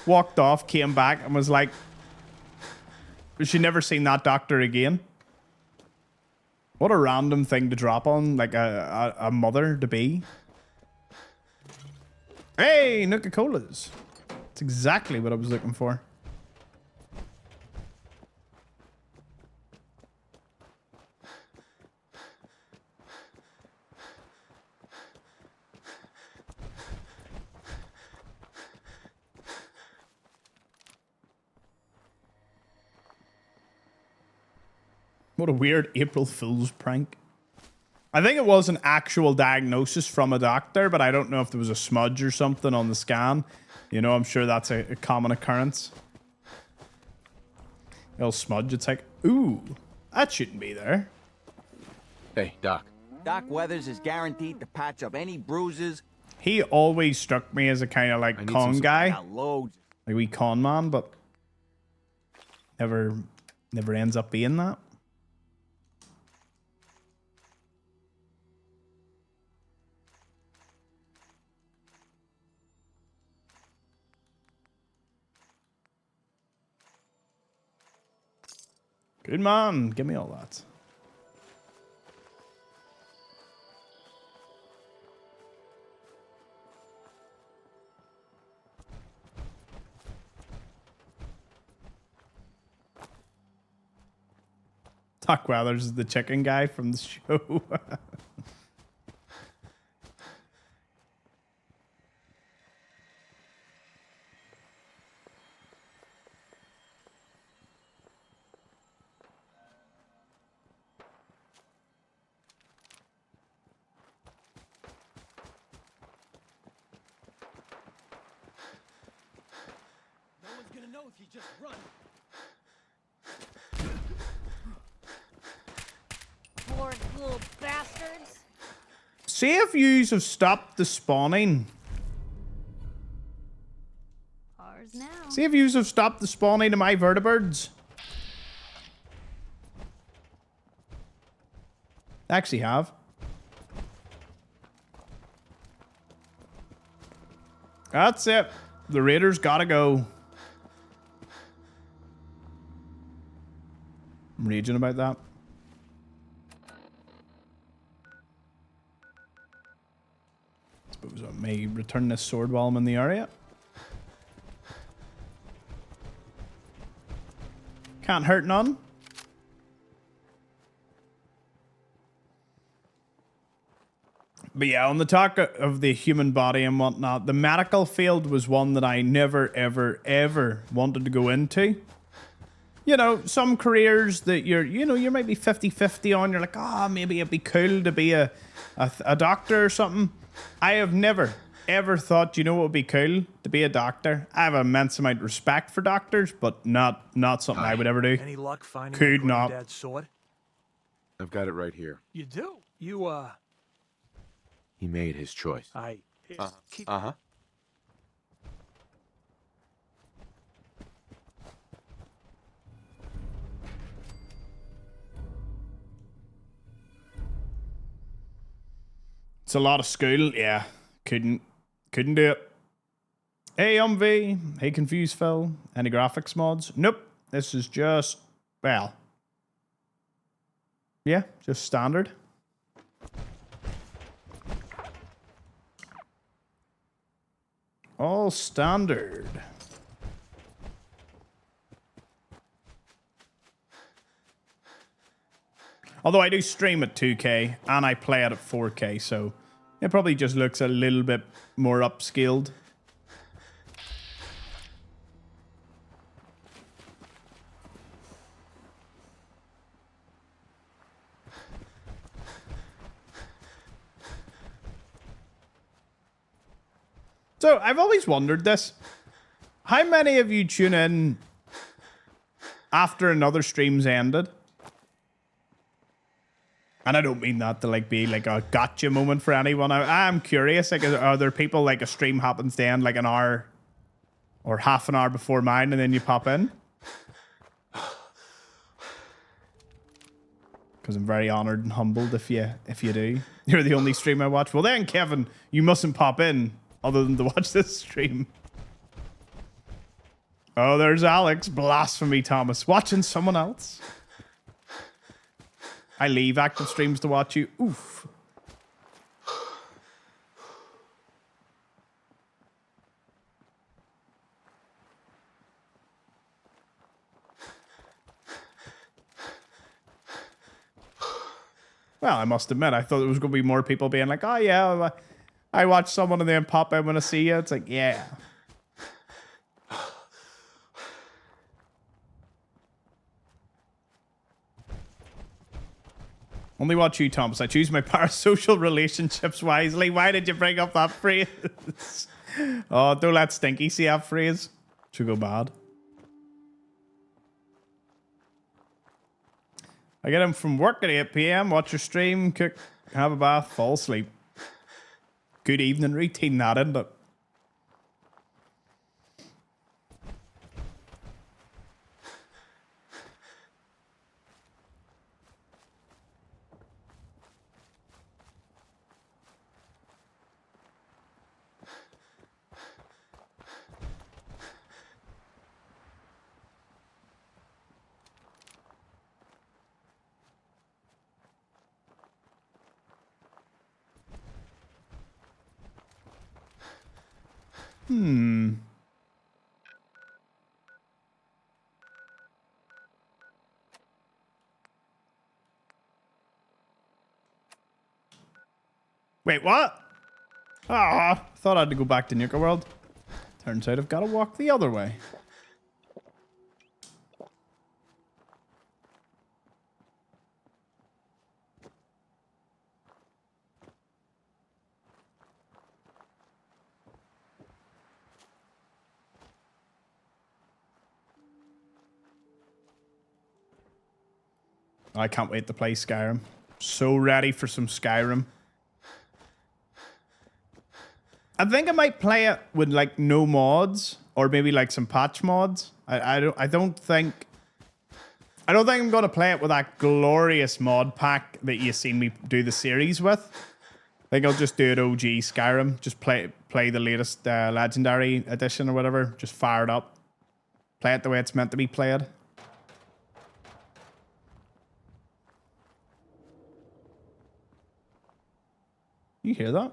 walked off, came back and was like, she never seen that doctor again. What a random thing to drop on, like a mother to be. Hey, Nuka-Colas. That's exactly what I was looking for. What a weird April Fool's prank. I think it was an actual diagnosis from a doctor, but I don't know if there was a smudge or something on the scan. You know, I'm sure that's a common occurrence. Little smudge, it's like, ooh, that shouldn't be there.
Hey, Doc.
Doc Weathers is guaranteed to patch up any bruises.
He always struck me as a kind of like con guy. Like a wee con man, but never ends up being that. Good man. Give me all that. Doc Weathers is the chicken guy from the show.
If you just run.
Poor little bastards.
See if yous have stopped the spawning.
Ours now.
See if yous have stopped the spawning of my vertibirds. Actually have. That's it. The raiders gotta go. I'm raging about that. Suppose I may return this sword while I'm in the area. Can't hurt none. But yeah, on the talk of the human body and whatnot, the medical field was one that I never, ever, ever wanted to go into. you know, some careers that you're maybe 50-50 on. You're like, oh, maybe it'd be cool to be a doctor or something. I have never, ever thought, you know what would be cool? To be a doctor. I have an immense amount of respect for doctors, but not something I would ever do.
Any luck finding
Could
my
not.
granddad's sword?
I've got it right here.
You do? You,
He made his choice.
keep...
Uh-huh.
It's a lot of school. Yeah, couldn't do it. Hey, V. Hey, Confused Phil. Any graphics mods? Nope. This is just, well, yeah, just standard. All standard. Although I do stream at 2K and I play it at 4K, so it probably just looks a little bit more upscaled. So I've always wondered this. How many of you tune in after another stream's ended? And I don't mean that to like be like a gotcha moment for anyone. I'm curious, like, are there people like a stream happens to end like an hour or half an hour before mine and then you pop in? Because I'm very honored and humbled if you do. You're the only stream I watch. Well then, Kevin, you mustn't pop in other than to watch this stream. Oh, there's Alex. Blasphemy, Thomas. Watching someone else. I leave active streams to watch you. Oof. Well, I must admit, I thought there was going to be more people being like, oh yeah, I watch someone and then pop in when I see you. It's like, yeah. Only watch you, Thomas. I choose my parasocial relationships wisely. Why did you bring up that phrase? Oh, don't let Stinky see that phrase. Should go bad. I get him from work at 8 PM. Watch your stream, cook, have a bath, fall asleep. Good evening routine, that, isn't it? Wait, what? Ah, thought I had to go back to Nuka World. Turns out I've got to walk the other way. I can't wait to play Skyrim. So ready for some Skyrim. I think I might play it with like no mods or maybe like some patch mods. I don't think I'm gonna play it with that glorious mod pack that you seen me do the series with. I think I'll just do it OG Skyrim. Just play the latest Legendary edition or whatever. Just fire it up. Play it the way it's meant to be played. You hear that?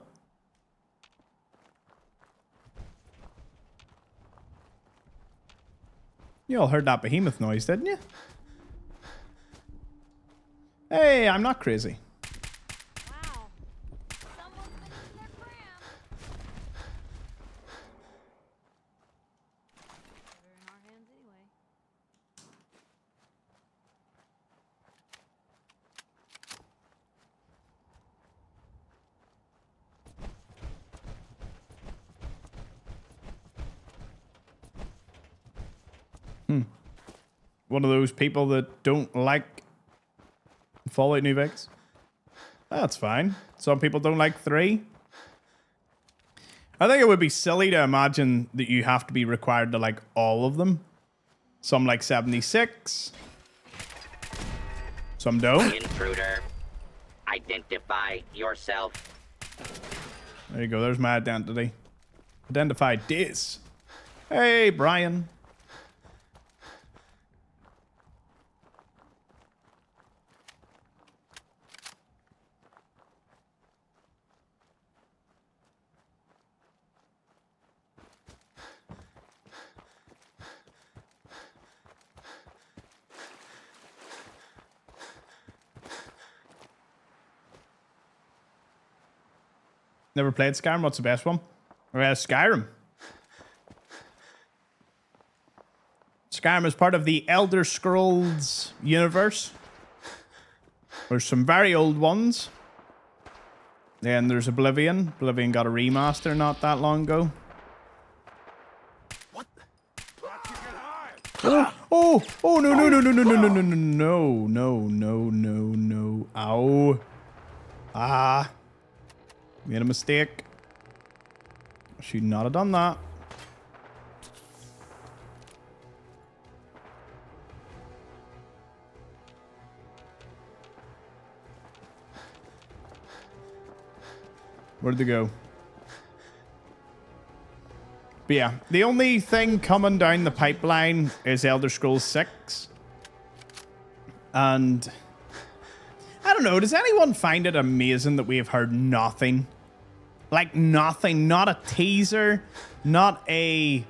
You all heard that behemoth noise, didn't you? Hey, I'm not crazy.
Wow. Someone's been in their cram.
They're in our hands anyway.
one of those people that don't like Fallout New Vegas. That's fine. Some people don't like 3. I think it would be silly to imagine that you have to be required to like all of them. Some like 76. Some don't.
Intruder, identify yourself.
There you go. There's my identity. Identify this. Hey, Brian. Never played Skyrim. What's the best one? Skyrim. Skyrim is part of the Elder Scrolls universe. There's some very old ones. Then there's Oblivion. Oblivion got a remaster not that long ago.
What?
Oh, no. Ow. Ah. Made a mistake. Should not have done that. Where'd they go? But yeah, the only thing coming down the pipeline is Elder Scrolls 6. And I don't know, does anyone find it amazing that we have heard nothing? Like nothing, not a teaser, not a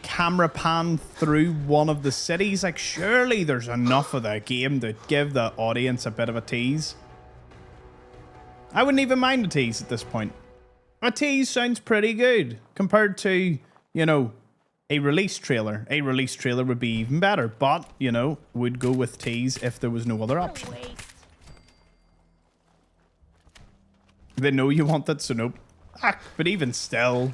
camera pan through one of the cities. Like surely there's enough of the game to give the audience a bit of a tease. I wouldn't even mind a tease at this point. A tease sounds pretty good compared to, you know, a release trailer. A release trailer would be even better, but, you know, would go with tease if there was no other option. They know you want it, so nope. Ah, but even still.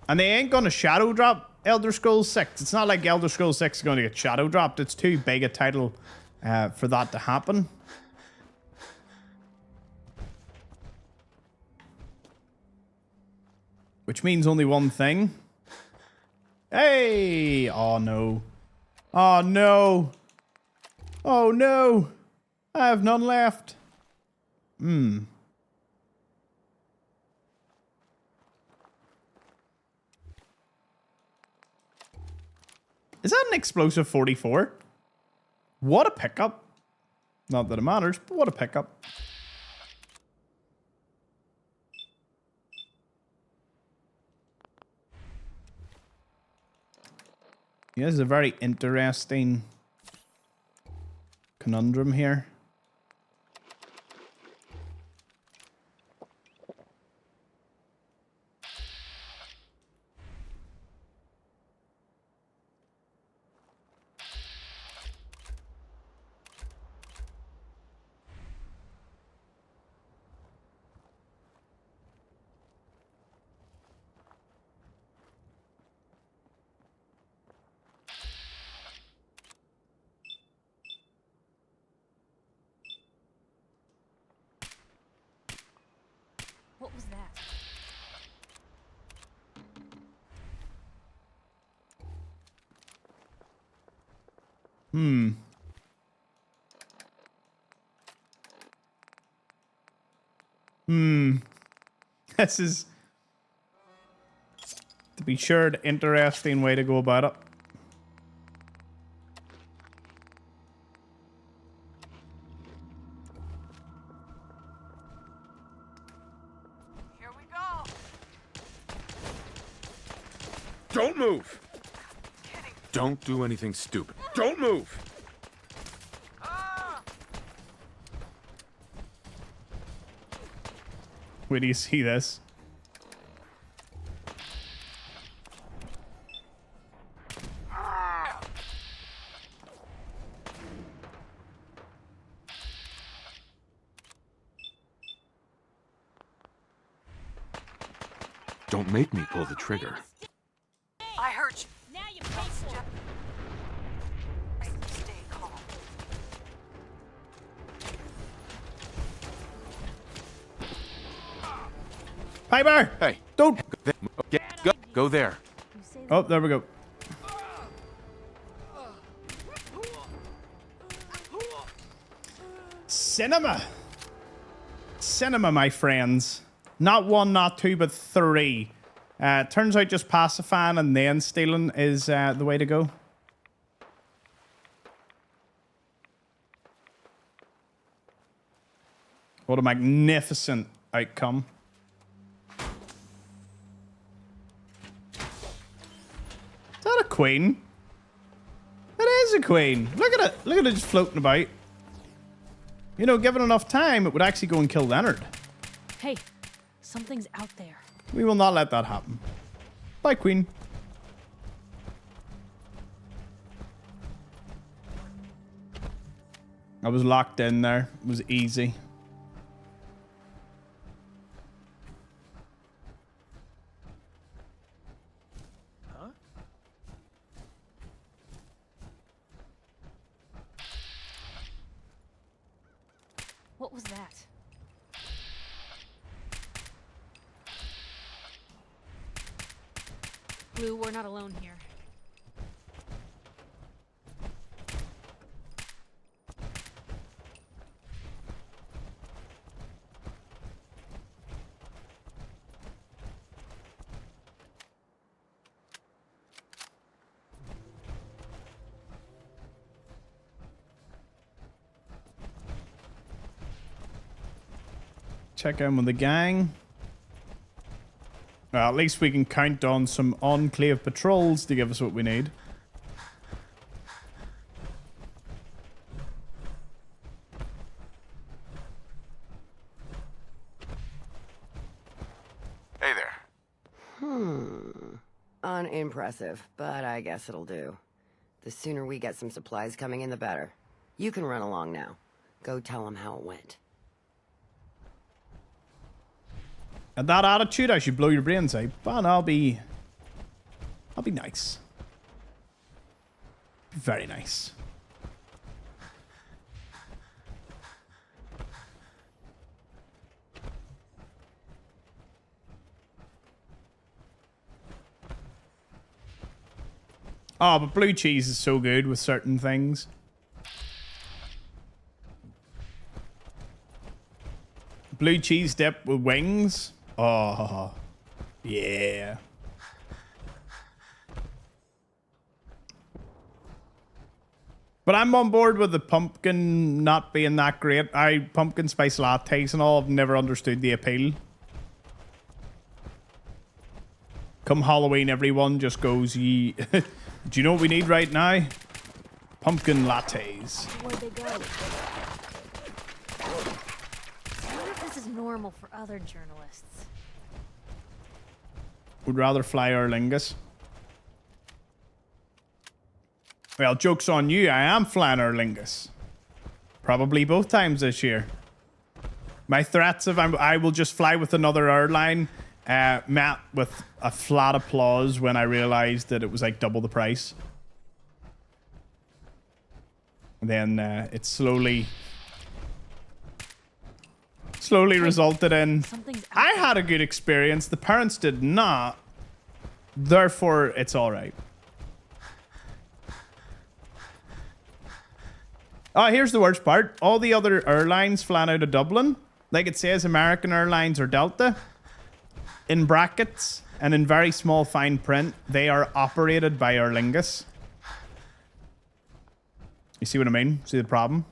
And they ain't gonna shadow drop Elder Scrolls 6. It's not like Elder Scrolls 6 is gonna get shadow dropped. It's too big a title for that to happen. Which means only one thing. Hey! Oh no. Oh no. Oh no. I have none left. Is that an explosive 44? What a pickup. Not that it matters, but what a pickup. Yeah, this is a very interesting conundrum here.
What was that?
This is, to be sure, an interesting way to go about it.
Here we go.
Don't move! Don't do anything stupid. Don't move!
Where do you see this?
Don't make me pull the trigger.
I heard you. Now you pay for it.
Stay calm.
Piper!
Hey,
Don't!
go there.
You say that
Oh, there we go. Cinema! Cinema, my friends. Not one, not two, but three. Turns out just pacifying and then stealing is the way to go. What a magnificent outcome. Is that a queen? It is a queen. Look at it. Look at it just floating about. You know, given enough time, it would actually go and kill Leonard.
Hey, something's out there.
We will not let that happen. Bye, queen. I was locked in there. It was easy.
What was that? Blue, we're not alone here.
Check in with the gang. Well, at least we can count on some Enclave patrols to give us what we need.
Hey there.
Unimpressive, but I guess it'll do. The sooner we get some supplies coming in, the better. You can run along now. Go tell them how it went.
At that attitude, I should blow your brains out. But I'll be nice. Very nice. Oh, but blue cheese is so good with certain things. Blue cheese dip with wings. Oh, yeah. But I'm on board with the pumpkin not being that great. Pumpkin spice lattes and all, I've never understood the appeal. Come Halloween, everyone just goes, ye. Do you know what we need right now? Pumpkin lattes.
Where'd they go? I wonder if this is normal for other journalists.
Would rather fly Aer Lingus. Well, joke's on you. I am flying Aer Lingus. Probably both times this year. My threats of I will just fly with another airline met with a flat applause when I realized that it was like double the price. And then it slowly resulted in I had a good experience. The parents did not. Therefore, it's all right. Oh, here's the worst part. All the other airlines flying out of Dublin, like it says American Airlines or Delta, in brackets and in very small fine print, they are operated by Aer Lingus. You see what I mean? See the problem?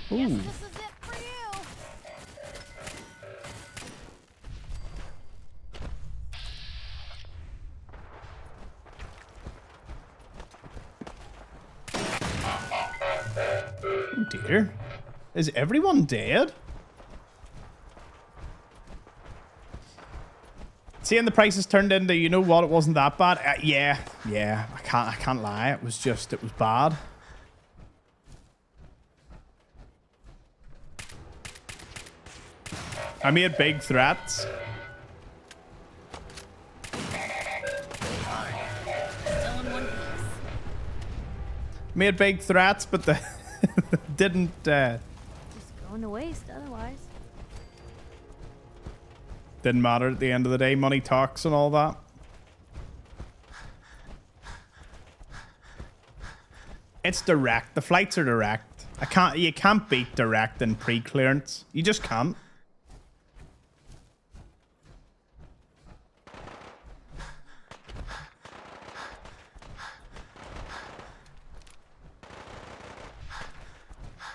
Guess
Ooh.
this is it for you.
Oh dear. Is everyone dead? Seeing the prices turned into, you know what, it wasn't that bad. Yeah, I can't lie. It was bad. I made big threats. Made big threats, but the didn't.
Just going to waste otherwise.
Didn't matter at the end of the day. Money talks and all that. It's direct. The flights are direct. You can't beat direct and pre-clearance. You just can't.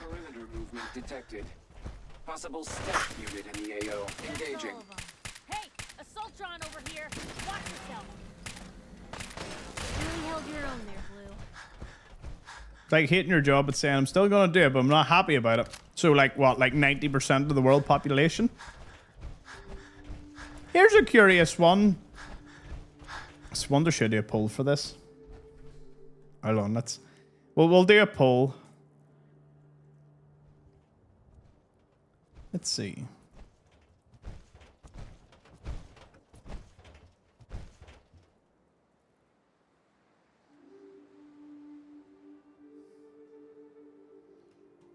Perimeter movement detected. Possible staff unit in the AO. Engaging.
Hey, a Sultron over here. Watch yourself.
Really held your own there, Blue.
It's like hating your job but saying I'm still gonna do it, but I'm not happy about it. So like what, like 90% of the world population? Here's a curious one. I wonder should I do a poll for this? Hold on, we'll do a poll. Let's see.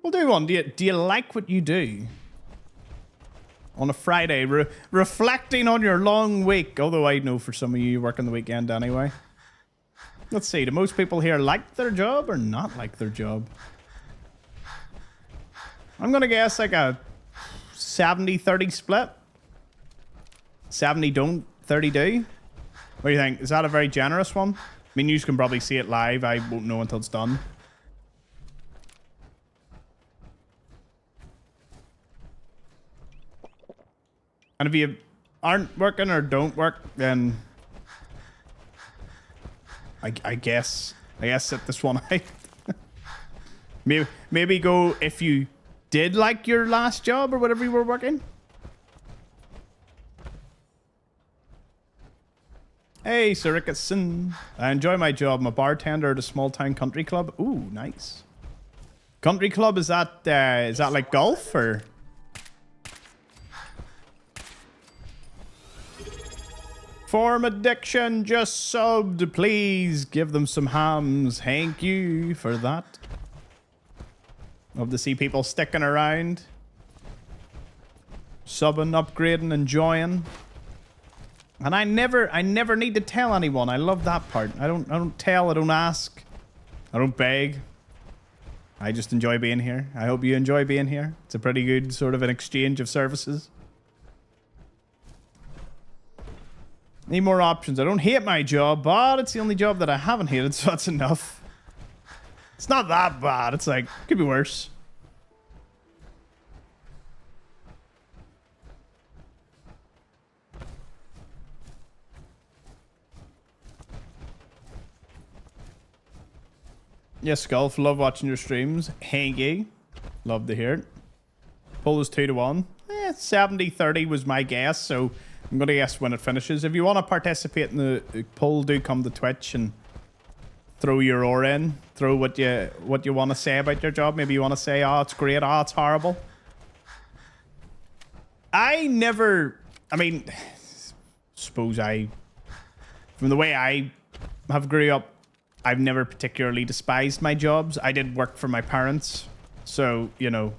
We'll do one. Do you like what you do? On a Friday, reflecting on your long week. Although I know for some of you work on the weekend anyway. Let's see. Do most people here like their job or not like their job? I'm going to guess like a 70-30 split. 70 don't, 30 do. What do you think? Is that a very generous one? I mean, you can probably see it live. I won't know until it's done. And if you aren't working or don't work, then I guess set this one out. maybe go if you did like your last job or whatever you were working. Hey, Sir Ricketson. I enjoy my job. I'm a bartender at a small town country club. Ooh, nice. Country club, is that like golf or? Form Addiction just subbed. Please give them some hams. Thank you for that. Love to see people sticking around. Subbing, upgrading, enjoying. And I never need to tell anyone. I love that part. I don't tell, I don't ask. I don't beg. I just enjoy being here. I hope you enjoy being here. It's a pretty good sort of an exchange of services. Need more options. I don't hate my job, but it's the only job that I haven't hated, so that's enough. It's not that bad. It's like, could be worse. Yes, Golf. Love watching your streams. Hanky. Love to hear it. Poll is 2-1. 70-30 was my guess, so I'm going to guess when it finishes. If you want to participate in the poll, do come to Twitch and throw your oar in. Throw what you want to say about your job. Maybe you want to say, oh, it's great. Oh, it's horrible. I mean, suppose from the way I have grew up, I've never particularly despised my jobs. I did work for my parents. So, you know,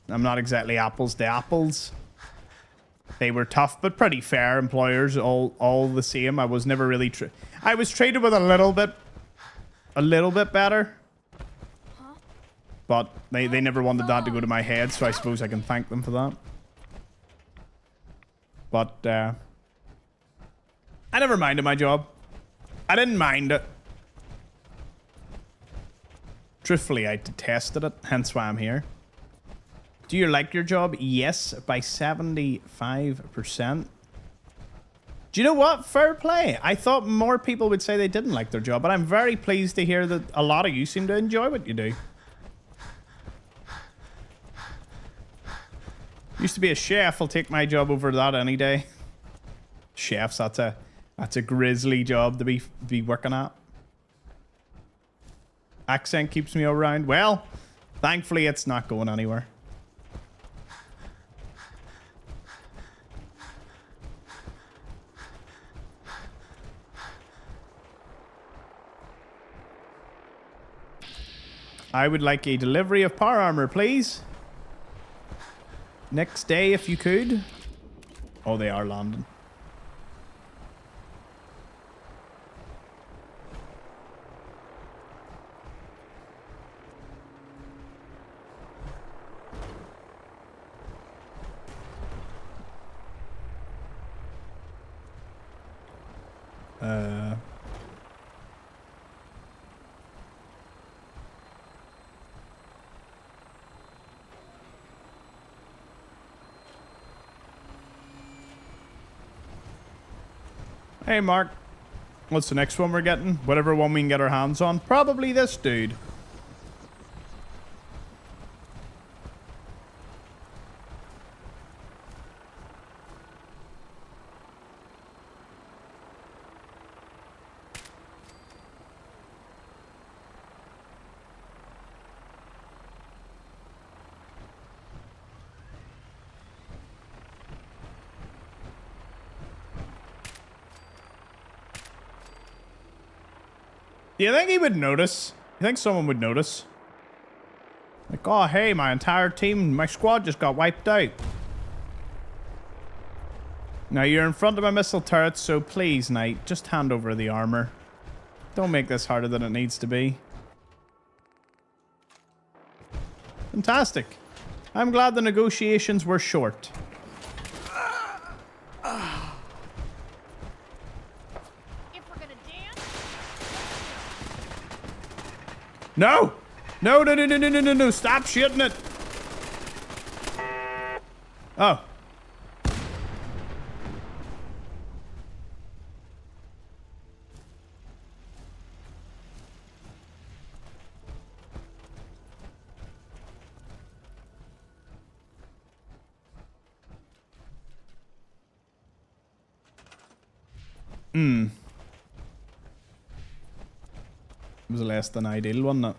I'm not exactly apples to apples. They were tough, but pretty fair employers, all the same. I was never really... I was treated with a little bit better. But they never wanted that to go to my head, so I suppose I can thank them for that. But, I never minded my job. I didn't mind it. Truthfully, I detested it, hence why I'm here. Do you like your job? Yes, by 75%. Do you know what? Fair play. I thought more people would say they didn't like their job, but I'm very pleased to hear that a lot of you seem to enjoy what you do. Used to be a chef. I'll take my job over that any day. Chefs, that's a grisly job to be working at. Accent keeps me around. Well, thankfully it's not going anywhere. I would like a delivery of power armor, please. Next day, if you could. Oh, they are landing. Hey, Mark. What's the next one we're getting? Whatever one we can get our hands on. Probably this dude. Do you think he would notice? You think someone would notice? Like, oh, hey, my entire team, my squad just got wiped out. Now, you're in front of my missile turret, so please, Knight, just hand over the armor. Don't make this harder than it needs to be. Fantastic. I'm glad the negotiations were short. No! No, no, no, no, no, no, no, no. Stop shooting it. Oh. It was less than ideal, wasn't it?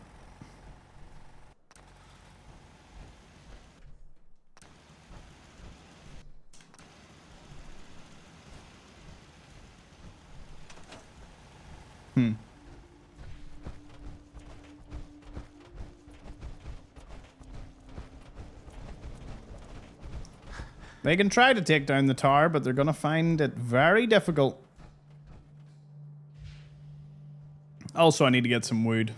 They can try to take down the tower, but they're going to find it very difficult. Also, I need to get some wood.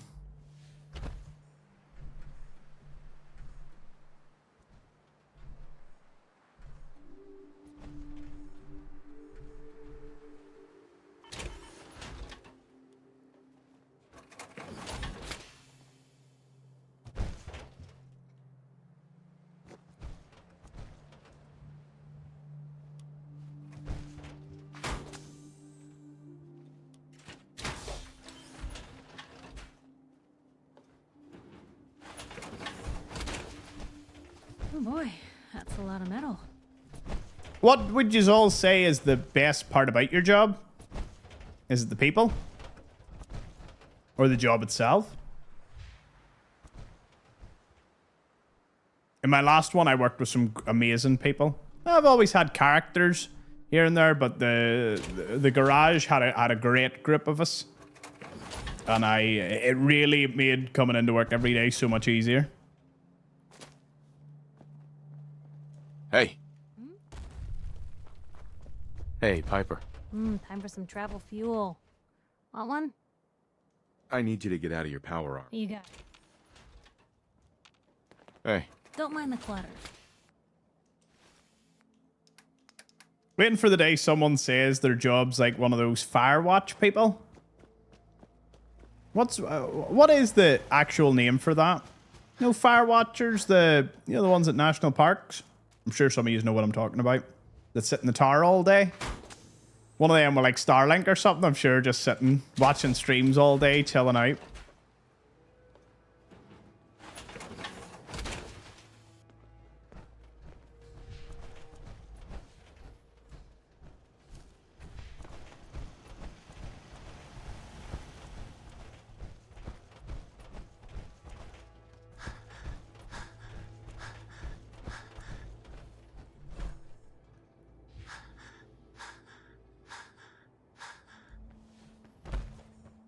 Oh boy, that's a lot of metal.
What would you all say is the best part about your job? Is it the people? Or the job itself? In my last one, I worked with some amazing people. I've always had characters here and there, but the garage had a great group of us. And it really made coming into work every day so much easier.
Hey. Hey, Piper.
Time for some travel fuel. Want one?
I need you to get out of your power arm.
You got it.
Hey.
Don't mind the clutter.
Waiting for the day someone says their job's like one of those Firewatch people. What is the actual name for that? You know, Firewatchers, the ones at national parks. I'm sure some of you know what I'm talking about. That sit in the tower all day. One of them with like Starlink or something. I'm sure just sitting watching streams all day, chilling out.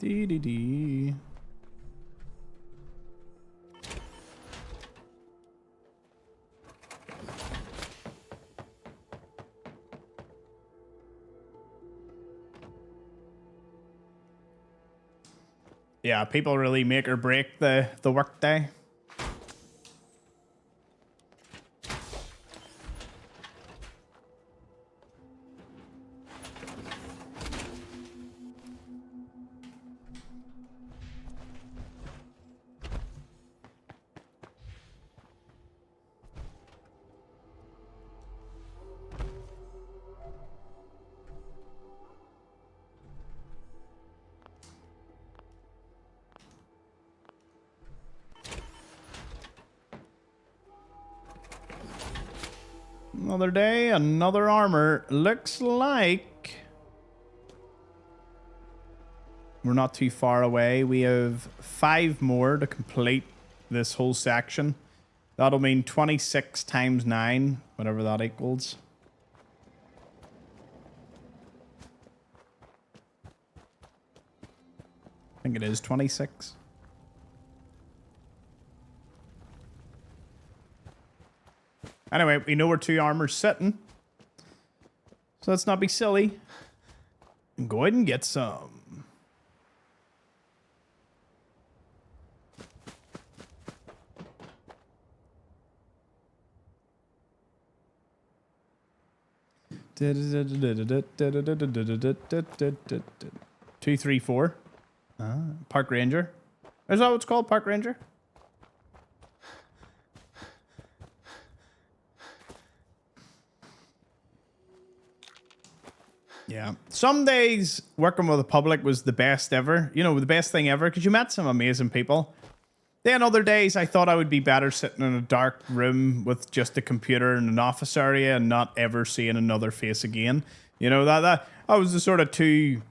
Dee dee dee. Yeah, people really make or break the work day. Another day, another armor. Looks like we're not too far away. We have 5 more to complete this whole section. That'll mean 26 times 9, whatever that equals. I think it is 26. Anyway, we know where 2 armor's sitting. So let's not be silly. And go ahead and get some. Two, 3, 4. Park Ranger. Is that what it's called? Park Ranger? Yeah. Some days working with the public was the best ever. You know, the best thing ever because you met some amazing people. Then other days I thought I would be better sitting in a dark room with just a computer in an office area and not ever seeing another face again. You know, that was the sort of two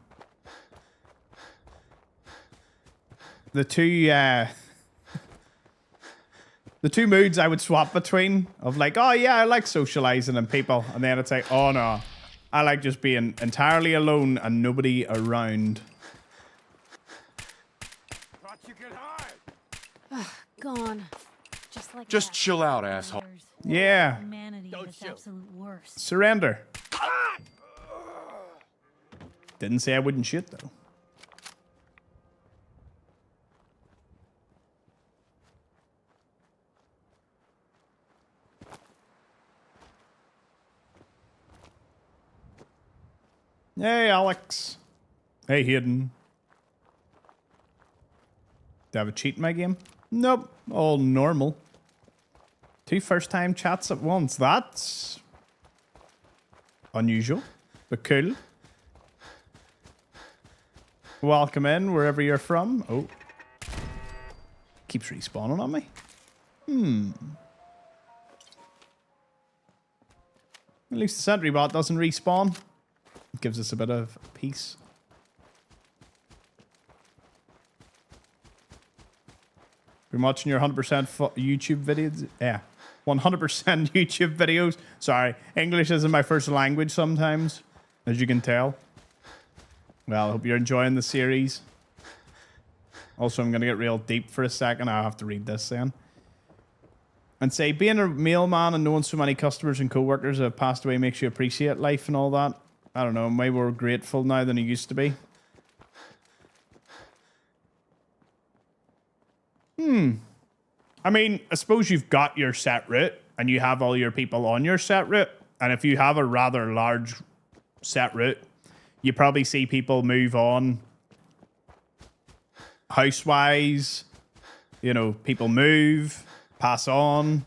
moods I would swap between of like, oh yeah, I like socializing and people. And then it's like, oh no, I like just being entirely alone and nobody around.
Thought you could hide.
Gone.
Just
that.
chill out, asshole.
Yeah.
Humanity at its absolute worst.
Surrender. Didn't say I wouldn't shoot though. Hey, Alex. Hey, Hidden. Do I have a cheat in my game? Nope. All normal. 2 first-time chats at once. That's unusual, but cool. Welcome in, wherever you're from. Oh. Keeps respawning on me. At least the sentry bot doesn't respawn. It gives us a bit of peace. Been watching your 100% YouTube videos? Yeah. 100% YouTube videos. Sorry, English isn't my first language sometimes, as you can tell. Well, I hope you're enjoying the series. Also, I'm going to get real deep for a second. I'll have to read this then. And say, being a mailman and knowing so many customers and co-workers have passed away makes you appreciate life and all that. I don't know, I'm way more grateful now than I used to be. I mean, I suppose you've got your set route and you have all your people on your set route. And if you have a rather large set route, you probably see people move on house-wise. You know, people move, pass on.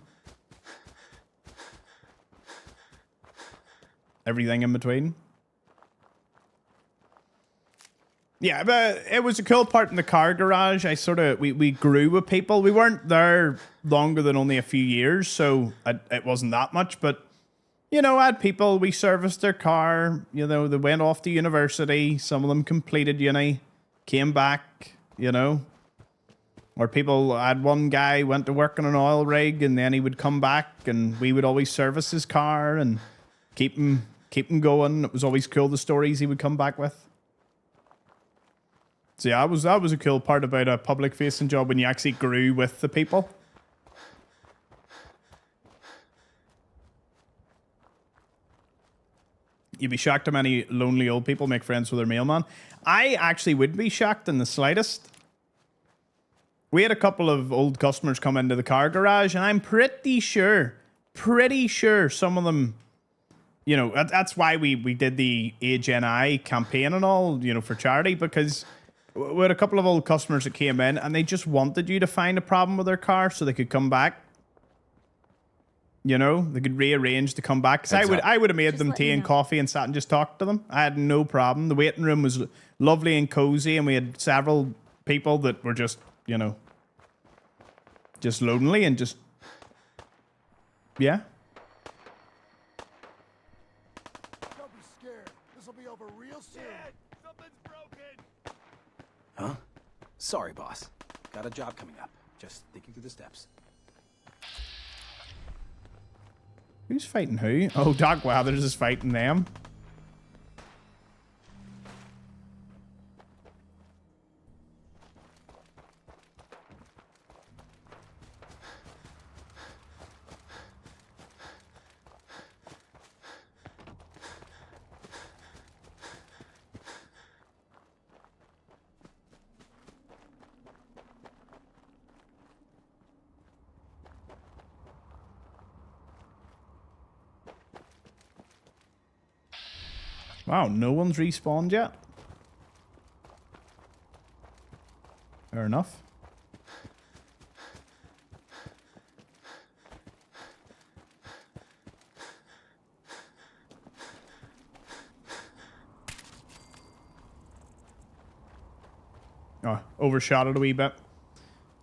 Everything in between. Yeah, but it was a cool part in the car garage. We grew with people. We weren't there longer than only a few years, so it wasn't that much. But, you know, I had people, we serviced their car. You know, they went off to university. Some of them completed uni, came back, you know. Or people, I had one guy went to work on an oil rig, and then he would come back, and we would always service his car and keep him going. It was always cool, the stories he would come back with. So yeah, that was a cool part about a public facing job when you actually grew with the people. You'd be shocked how many lonely old people make friends with their mailman. I actually would be shocked in the slightest. We had a couple of old customers come into the car garage, and I'm pretty sure some of them, you know, that's why we did the Age NI campaign and all, you know, for charity, because we had a couple of old customers that came in and they just wanted you to find a problem with their car so they could come back. You know, they could rearrange to come back. Because I would have made them tea and coffee and sat and just talked to them. I had no problem. The waiting room was lovely and cozy, and we had several people that were just, you know, just lonely and just, yeah.
Don't be scared. This will be over real soon.
Something's broken.
Huh? Sorry, boss. Got a job coming up. Just thinking through the steps.
Who's fighting who? Oh, Doc Weathers is fighting them. Wow, no one's respawned yet. Fair enough. Oh, overshot it a wee bit.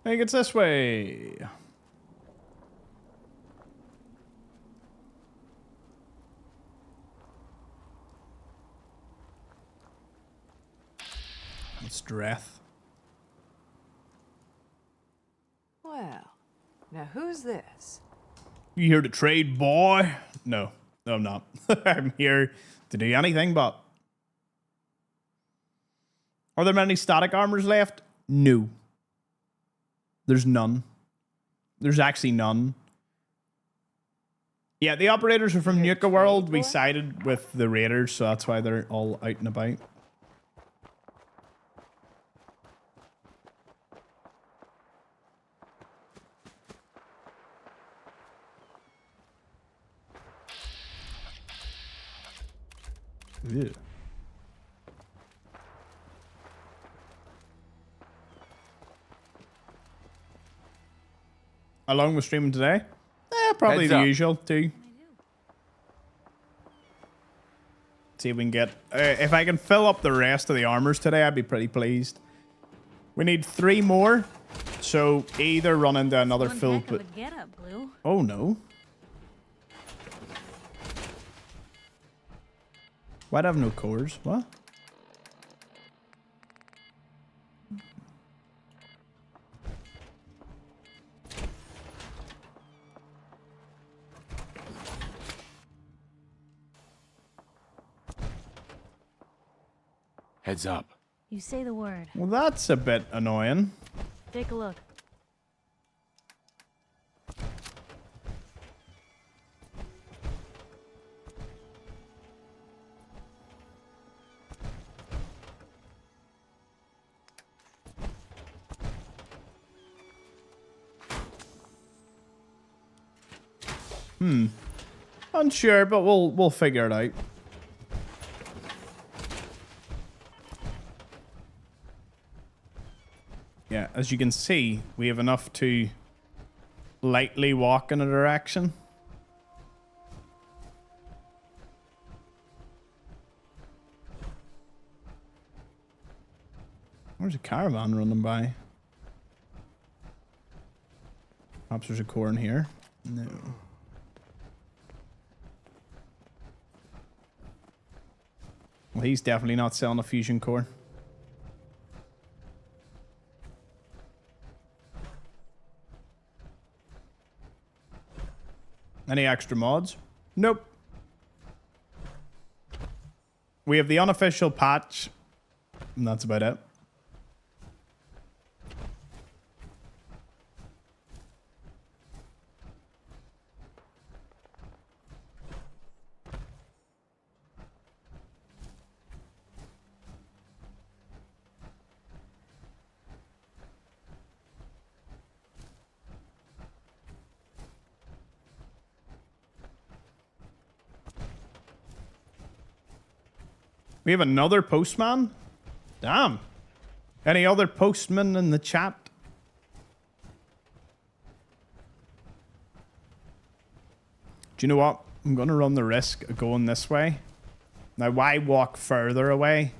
I think it's this way. Strath.
Well, now who's this?
You here to trade, boy? No, I'm not. I'm here to do anything but. Are there many static armors left? No. There's none. There's actually none. Yeah, the operators are from Nuka World. We sided with the raiders, so that's why they're all out and about. Yeah. How long was streaming today? Probably the usual, too. See if we can get... if I can fill up the rest of the armors today, I'd be pretty pleased. We need 3 more. So either run into another full... Oh, no. Why'd I have no cores? What?
Heads up.
You say the word.
Well, that's a bit annoying.
Take a look.
Unsure, but we'll figure it out. Yeah, as you can see, we have enough to lightly walk in a direction. There's a caravan running by. Perhaps there's a core in here. No. Well, he's definitely not selling a fusion core. Any extra mods? Nope. We have the unofficial patch, and that's about it. We have another postman? Damn. Any other postmen in the chat? Do you know what? I'm going to run the risk of going this way. Now, why walk further away?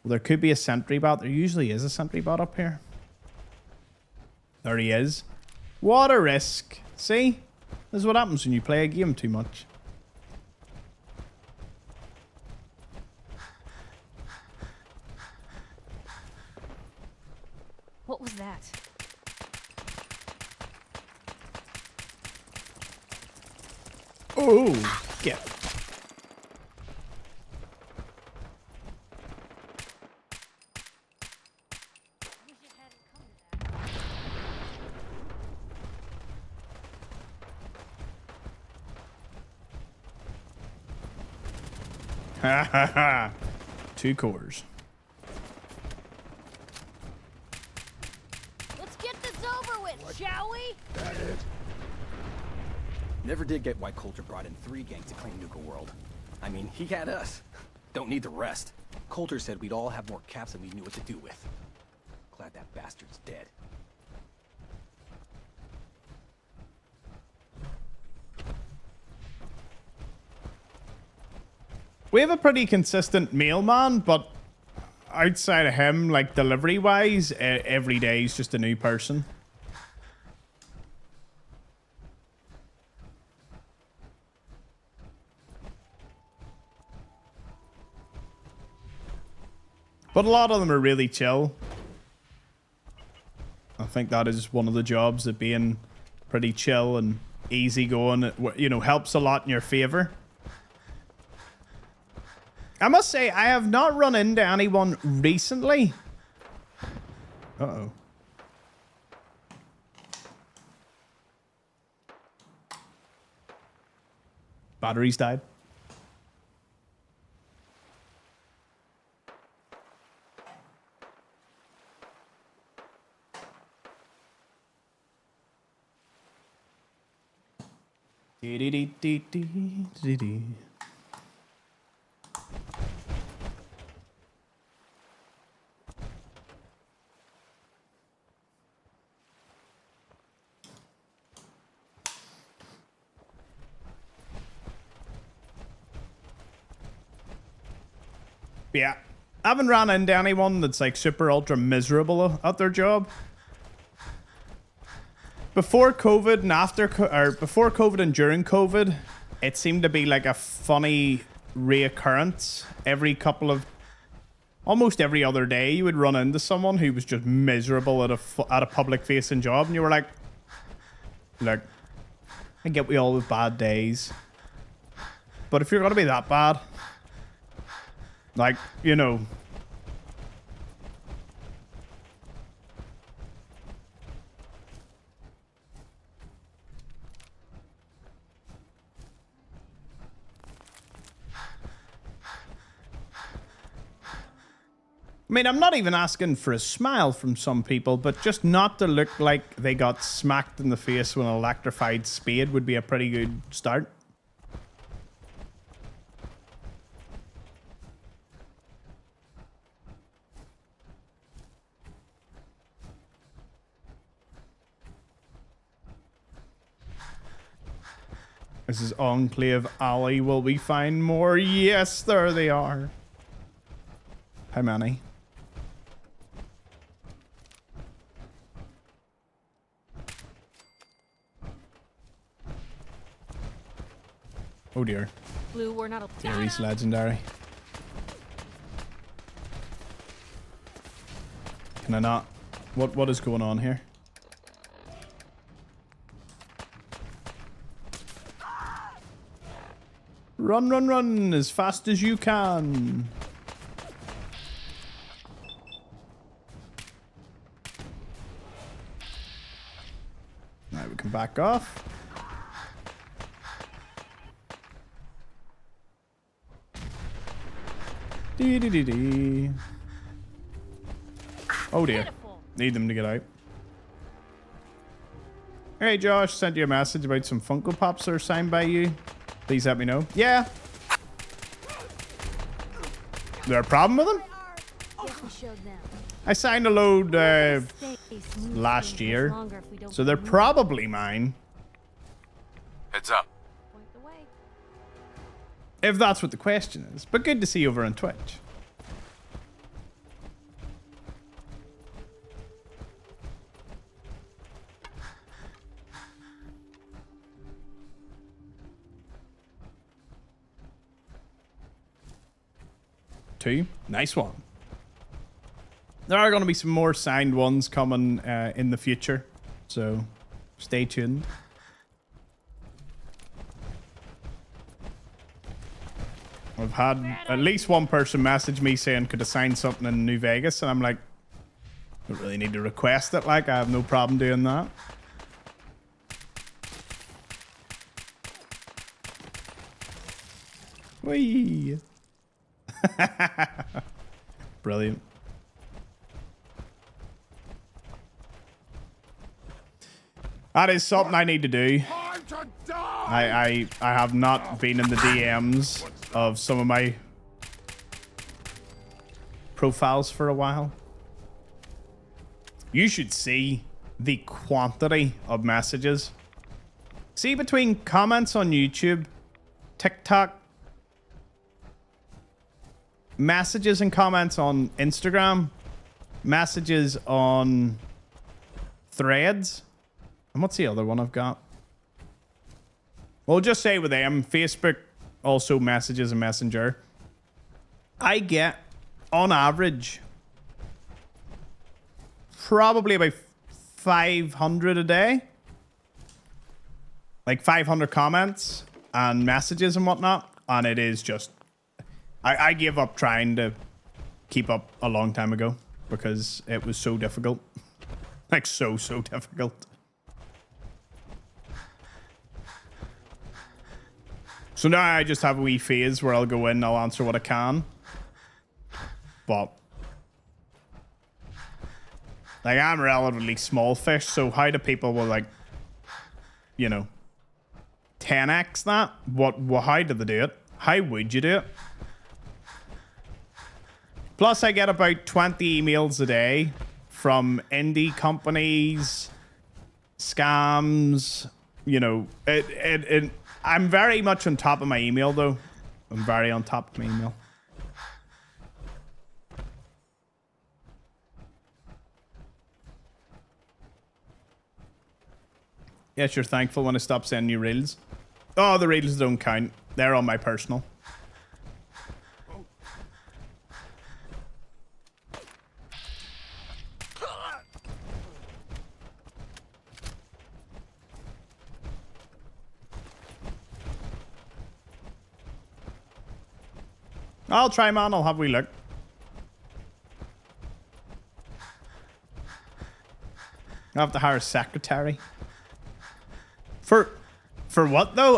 Well, there could be a sentry bot. There usually is a sentry bot up here. There he is. What a risk. See? This is what happens when you play a game too much.
What was that?
Oh, get. Ha ha ha. 2 cores.
Let's get this over with, shall we?
That it?
Never did get why Coulter brought in 3 gangs to claim Nuka World. I mean, he had us. Don't need the rest. Coulter said we'd all have more caps than we knew what to do with. Glad that bastard's dead.
We have a pretty consistent mailman, but outside of him, like delivery-wise, every day is just a new person. But a lot of them are really chill. I think that is one of the jobs, of being pretty chill and easygoing. You know, helps a lot in your favor. I must say, I have not run into anyone recently. Uh-oh. Batteries died. Dee-dee-dee-dee-dee-dee-dee. Yeah, I haven't ran into anyone that's like super ultra miserable at their job. Before COVID and after, or before COVID and during COVID, it seemed to be like a funny reoccurrence. Every couple of, almost every other day, you would run into someone who was just miserable at a public facing job, and you were like, look, I get we all have bad days, but if you're gonna be that bad, like, you know. I mean, I'm not even asking for a smile from some people, but just not to look like they got smacked in the face with an electrified spade would be a pretty good start. This is Enclave Alley. Will we find more? Yes, there they are. How many? Oh dear.
Blue, we're not a
Gary's legendary. Can I not? What is going on here? Run, run, run as fast as you can. Now we can back off. Dee dee dee dee. Oh dear. Need them to get out. Hey Josh, sent you a message about some Funko Pops that are signed by you. Please let me know. Yeah. there a problem with them?
Guess we showed them.
I signed a load last year, so they're probably mine.
Heads up.
Point the way.
If that's what the question is. But good to see you over on Twitch. Two. Nice one. There are going to be some more signed ones coming in the future, so stay tuned. I've had at least one person message me saying could I sign something in New Vegas, and I'm like, I don't really need to request it. Like, I have no problem doing that. Whee! Brilliant. That is something I need to do. I have not been in the DMs of some of my profiles for a while. You should see the quantity of messages. See, between comments on YouTube, TikTok, messages and comments on Instagram, messages on Threads, and what's the other one I've got? We'll just say with them, Facebook, also messages and Messenger. I get, on average, probably about 500 a day. Like 500 comments and messages and whatnot. And it is just... I gave up trying to keep up a long time ago because it was so difficult. Like, so difficult. So now I just have a wee phase where I'll go in, I'll answer what I can. But... like, I'm relatively small fish, so how do people will, like, you know, 10x that? How do they do it? How would you do it? Plus, I get about 20 emails a day from indie companies, scams, you know. I'm very much on top of my email, though. I'm very on top of my email. Yes, you're thankful when I stop sending you reels. Oh, the reels don't count. They're on my personal. I'll try, man. I'll have a wee look. I'll have to hire a secretary. For what, though?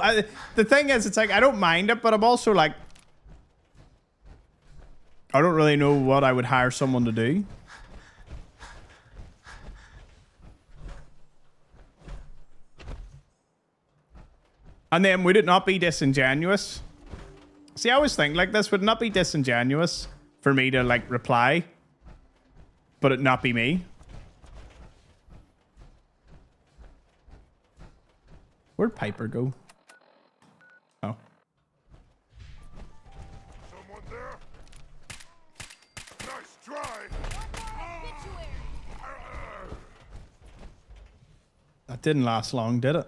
The thing is, it's like, I don't mind it, but I'm also like... I don't really know what I would hire someone to do. And then, would it not be disingenuous? See, I always think like this, would not be disingenuous for me to like reply, but it not be me. Where'd Piper go? Oh.
Someone there? Nice try.
That didn't last long, did it?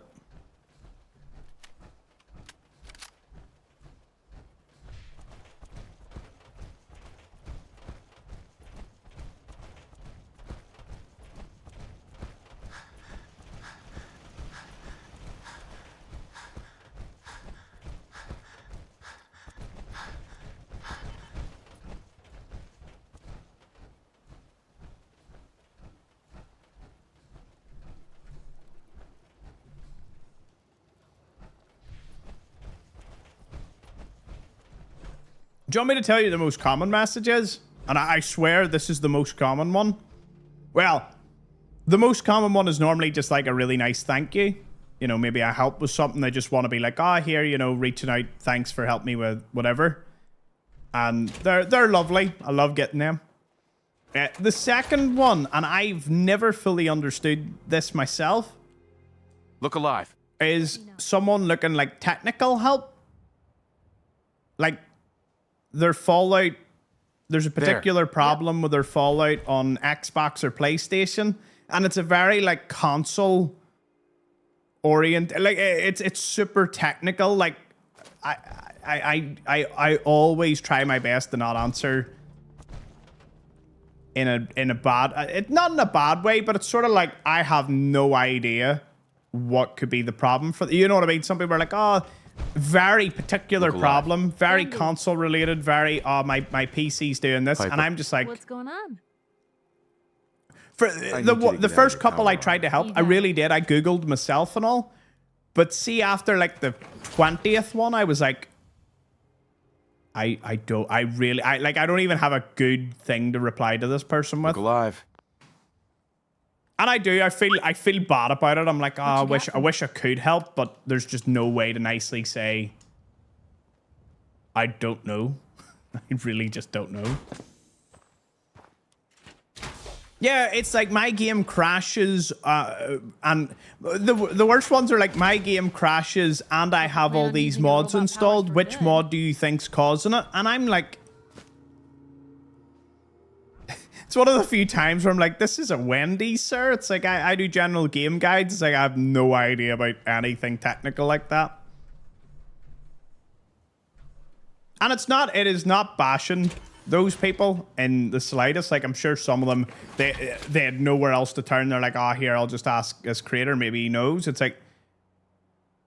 Do you want me to tell you the most common message is? And I swear this is the most common one. Well, the most common one is normally just like a really nice thank you. You know, maybe I help with something. They just want to be like, here, you know, reaching out. Thanks for helping me with whatever. and they're lovely. I love getting them. The second one, and I've never fully understood this myself.
Look alive.
Is someone looking like technical help? Like their Fallout, there's a particular problem with their Fallout on Xbox or PlayStation, and it's a very like console oriented, like it's super technical. Like I always try my best to not answer in a bad, not in a bad way, but it's sort of like I have no idea what could be the problem for, you know what I mean? Some people are like, oh, very particular problem, very console related, very, oh, my PC's doing this. And I'm just like,
what's going on?
For the first couple I tried to help, I really did. I Googled myself and all. But see, after like the 20th one, I was like, I don't even have a good thing to reply to this person with.
Look alive.
And I do. I feel bad about it. I'm like, oh, I wish I could help, but there's just no way to nicely say, I don't know. I really just don't know. Yeah, it's like my game crashes, and the worst ones are like my game crashes and I have all these mods installed. Which mod do you think's causing it? And I'm like, it's one of the few times where I'm like, this is a Wendy's, sir. It's like I do general game guides. It's like I have no idea about anything technical like that. And it is not bashing those people in the slightest. Like, I'm sure some of them, they had nowhere else to turn. They're like, oh, here, I'll just ask this creator. Maybe he knows. It's like,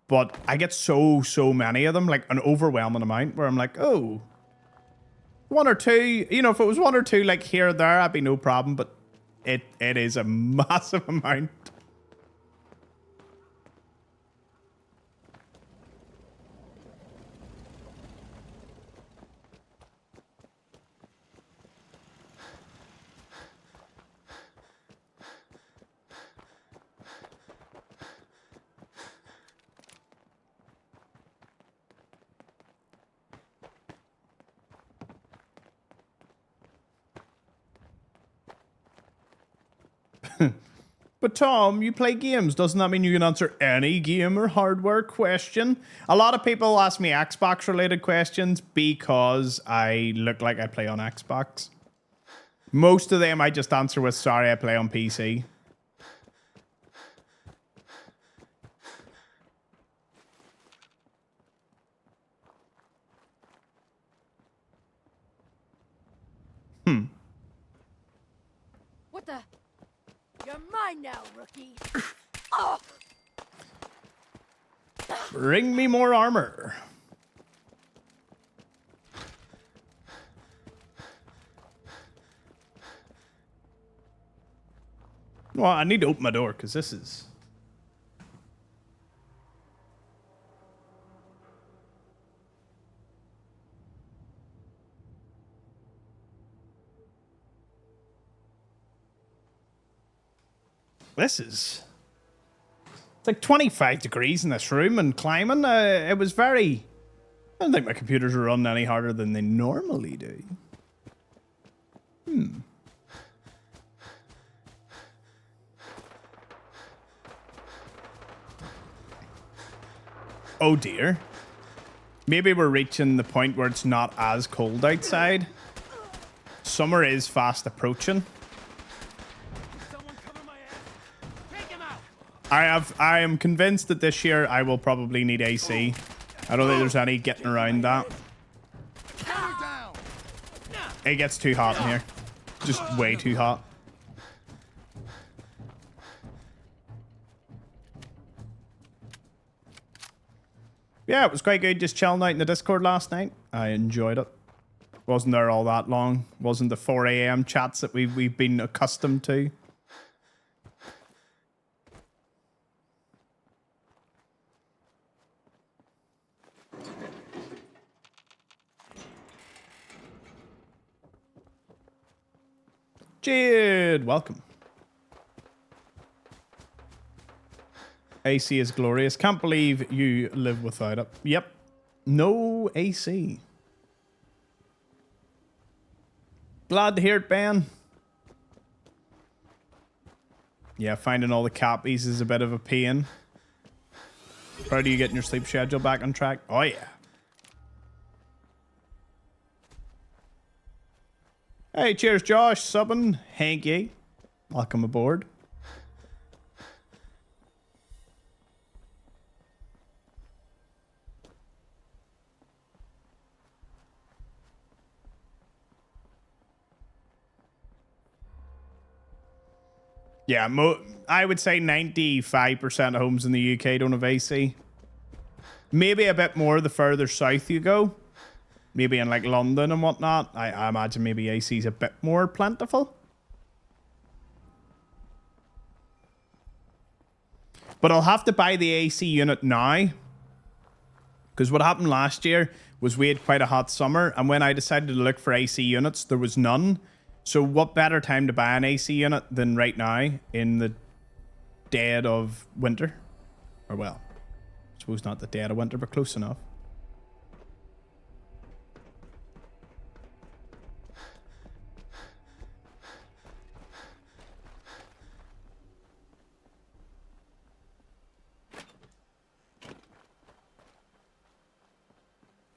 but I get so many of them, like an overwhelming amount where I'm like, oh, one or two, you know, if it was one or two, like here or there, I'd be no problem. But it is a massive amount. But Tom, you play games. Doesn't that mean you can answer any game or hardware question? A lot of people ask me Xbox related questions because I look like I play on Xbox. Most of them I just answer with, sorry, I play on PC.
What the? You're mine now, rookie. Oh.
Bring me more armor. Well, I need to open my door because this is... This is... It's like 25 degrees in this room and climbing. It was very... I don't think my computers are running any harder than they normally do. Oh dear. Maybe we're reaching the point where it's not as cold outside. Summer is fast approaching. I am convinced that this year I will probably need AC. I don't think there's any getting around that. It gets too hot in here. Just way too hot. Yeah, it was quite good just chilling out in the Discord last night. I enjoyed it. Wasn't there all that long. Wasn't the 4 a.m. chats that we've been accustomed to. Jade, welcome. AC is glorious. Can't believe you live without it. Yep. No AC. Glad to hear it, Ben. Yeah, finding all the copies is a bit of a pain. Proud of you getting your sleep schedule back on track. Oh, yeah. Hey, cheers, Josh. Subbing. Hanky. Welcome aboard. Yeah, I would say 95% of homes in the UK don't have AC. Maybe a bit more the further south you go. Maybe in like London and whatnot. I imagine maybe AC is a bit more plentiful. But I'll have to buy the AC unit now. Because what happened last year was we had quite a hot summer. And when I decided to look for AC units, there was none. So what better time to buy an AC unit than right now in the dead of winter? Or well, I suppose not the dead of winter, but close enough.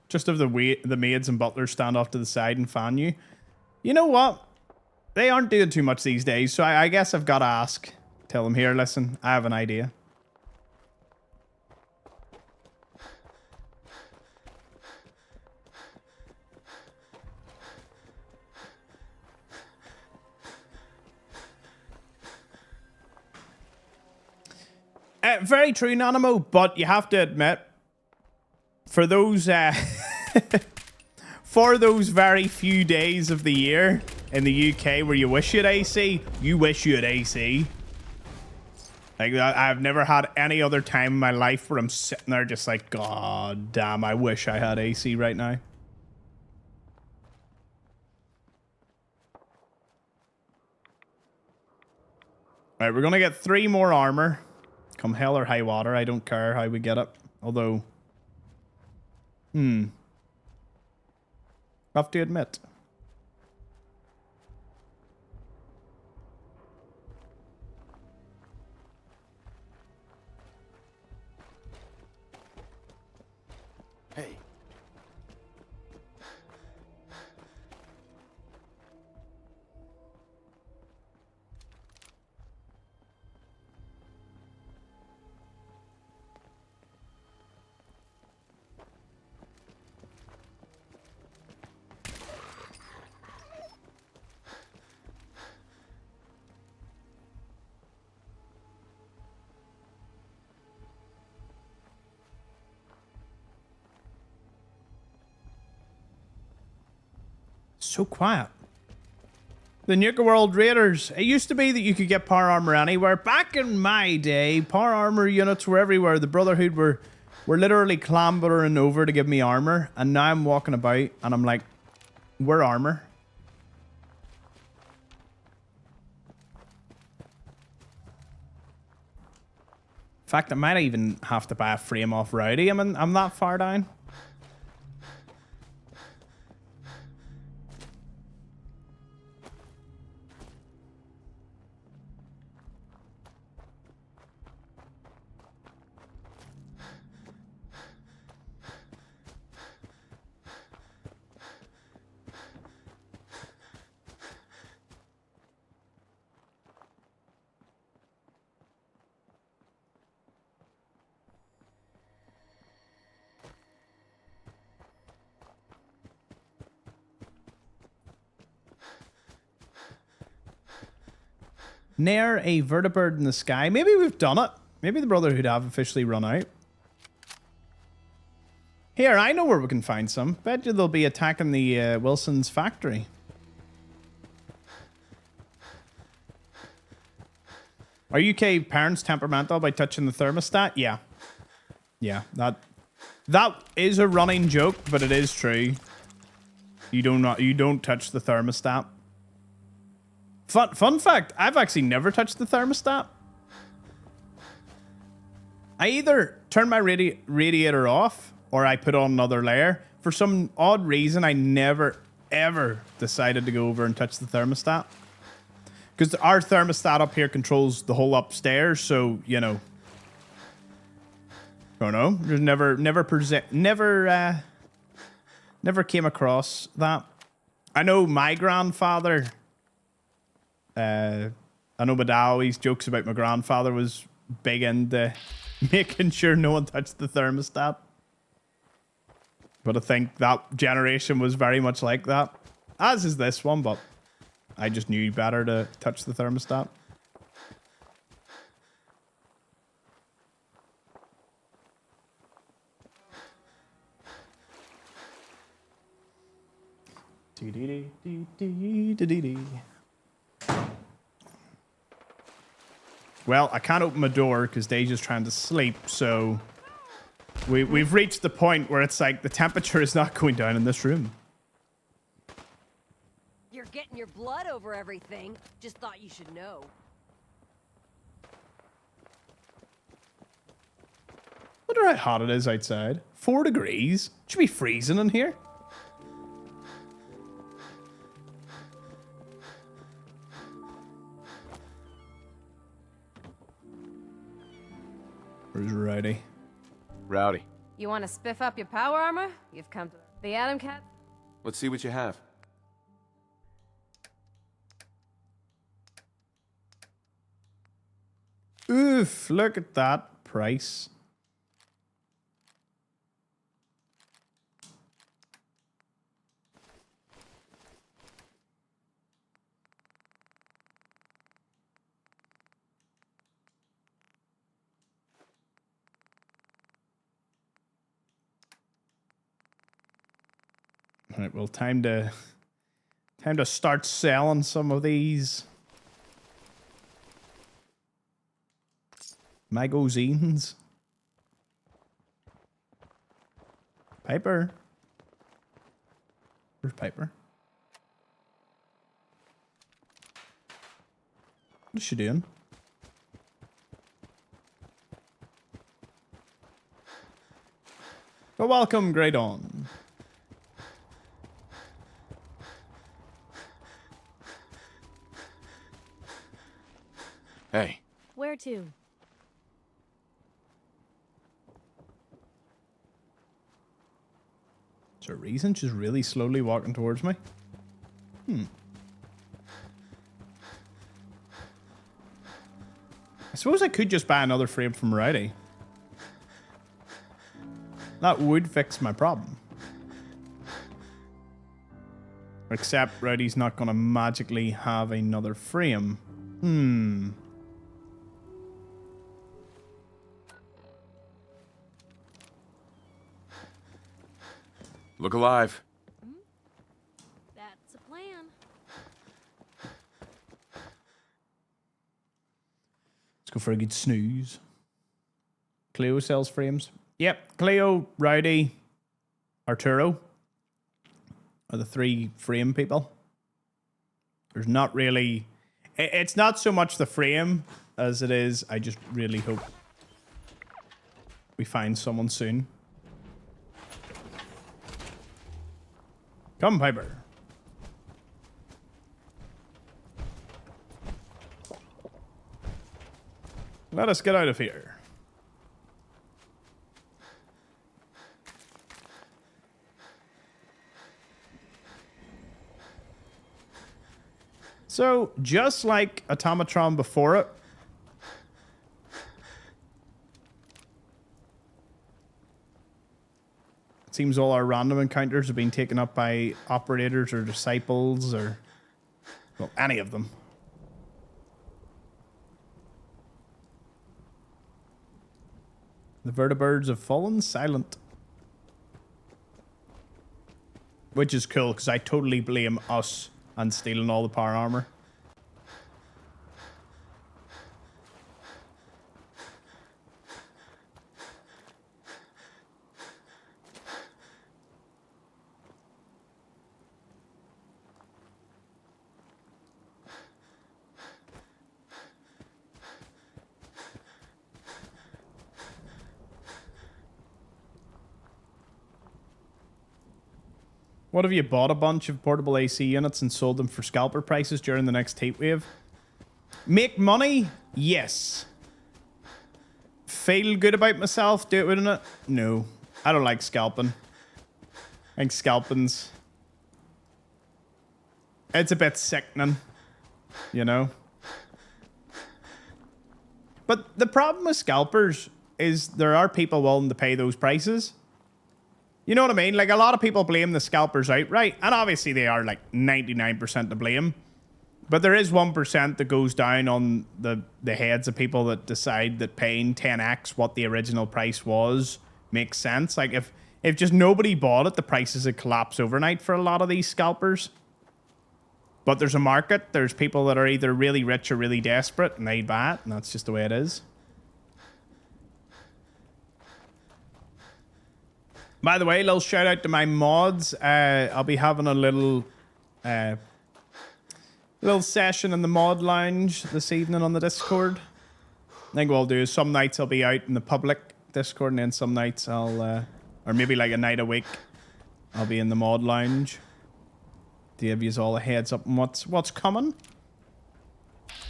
Just have the maids and butlers stand off to the side and fan you. You know what? They aren't doing too much these days, so I guess I've got to ask. Tell them, here, listen, I have an idea. Very true, Nanimo, but you have to admit, for those for those very few days of the year in the UK where you wish you had AC, you wish you had AC. Like, I've never had any other time in my life where I'm sitting there just like, God damn, I wish I had AC right now. Alright, we're gonna get 3 more armor. Come hell or high water, I don't care how we get it. Although, have to admit.
Hey.
So quiet. The Nuka World Raiders. It used to be that you could get power armor anywhere. Back in my day, power armor units were everywhere. The Brotherhood were literally clambering over to give me armor. And now I'm walking about and I'm like, where armor? In fact, I might even have to buy a frame off Rowdy. I'm that far down. Near a vertibird in the sky. Maybe we've done it. Maybe the Brotherhood have officially run out. Here, I know where we can find some. Bet you they'll be attacking the Wilson's factory. Are UK parents temperamental by touching the thermostat? Yeah. Yeah, that is a running joke, but it is true. You don't touch the thermostat. Fun fact, I've actually never touched the thermostat. I either turn my radiator off or I put on another layer. For some odd reason, I never ever decided to go over and touch the thermostat. Because our thermostat up here controls the whole upstairs, so, you know. I don't know. There's never came across that. I know my grandfather, I know my dad always jokes about my grandfather was big into making sure no one touched the thermostat. But I think that generation was very much like that. As is this one, but I just knew better to touch the thermostat. Well, I can't open my door because Deja's trying to sleep, so we've reached the point where it's like the temperature is not going down in this room.
You're getting your blood over everything. Just thought you should know.
Wonder how hot it is outside. 4 degrees. Should be freezing in here. Where's Rowdy?
Rowdy.
You want to spiff up your power armor? You've come to the Atom Cat.
Let's see what you have.
Oof, look at that price. All right, well, time to start selling some of these magazines. Piper. Where's Piper? What is she doing? Well, welcome, Grey Dawn.
Hey.
Where to?
Is there a reason she's really slowly walking towards me? I suppose I could just buy another frame from Rowdy. That would fix my problem. Except Rowdy's not going to magically have another frame.
Look alive.
That's a plan.
Let's go for a good snooze. Cleo sells frames. Yep, Cleo, Rowdy, Arturo are the 3 frame people. There's not really... It's not so much the frame as it is, I just really hope we find someone soon. Come, Piper. Let us get out of here. So, just like Automatron before it, it seems all our random encounters have been taken up by operators or disciples or, well, any of them. The vertibirds have fallen silent. Which is cool, because I totally blame us on stealing all the power armor. What if you bought a bunch of portable AC units and sold them for scalper prices during the next heat wave? Make money? Yes. Feel good about myself? Do it, wouldn't it? No. I don't like scalping. I think scalping's... It's a bit sickening. You know? But the problem with scalpers is there are people willing to pay those prices. You know what I mean? Like, a lot of people blame the scalpers outright, and obviously they are like 99% to blame. But there is 1% that goes down on the heads of people that decide that paying 10x what the original price was makes sense. Like, if just nobody bought it, the prices would collapse overnight for a lot of these scalpers. But there's a market. There's people that are either really rich or really desperate, and they buy it, and that's just the way it is. By the way, little shout out to my mods. I'll be having a little session in the mod lounge this evening on the Discord. I think what I'll do is some nights I'll be out in the public Discord, and then some nights I'll, or maybe like a night a week, I'll be in the mod lounge. To give you all a heads up on what's coming.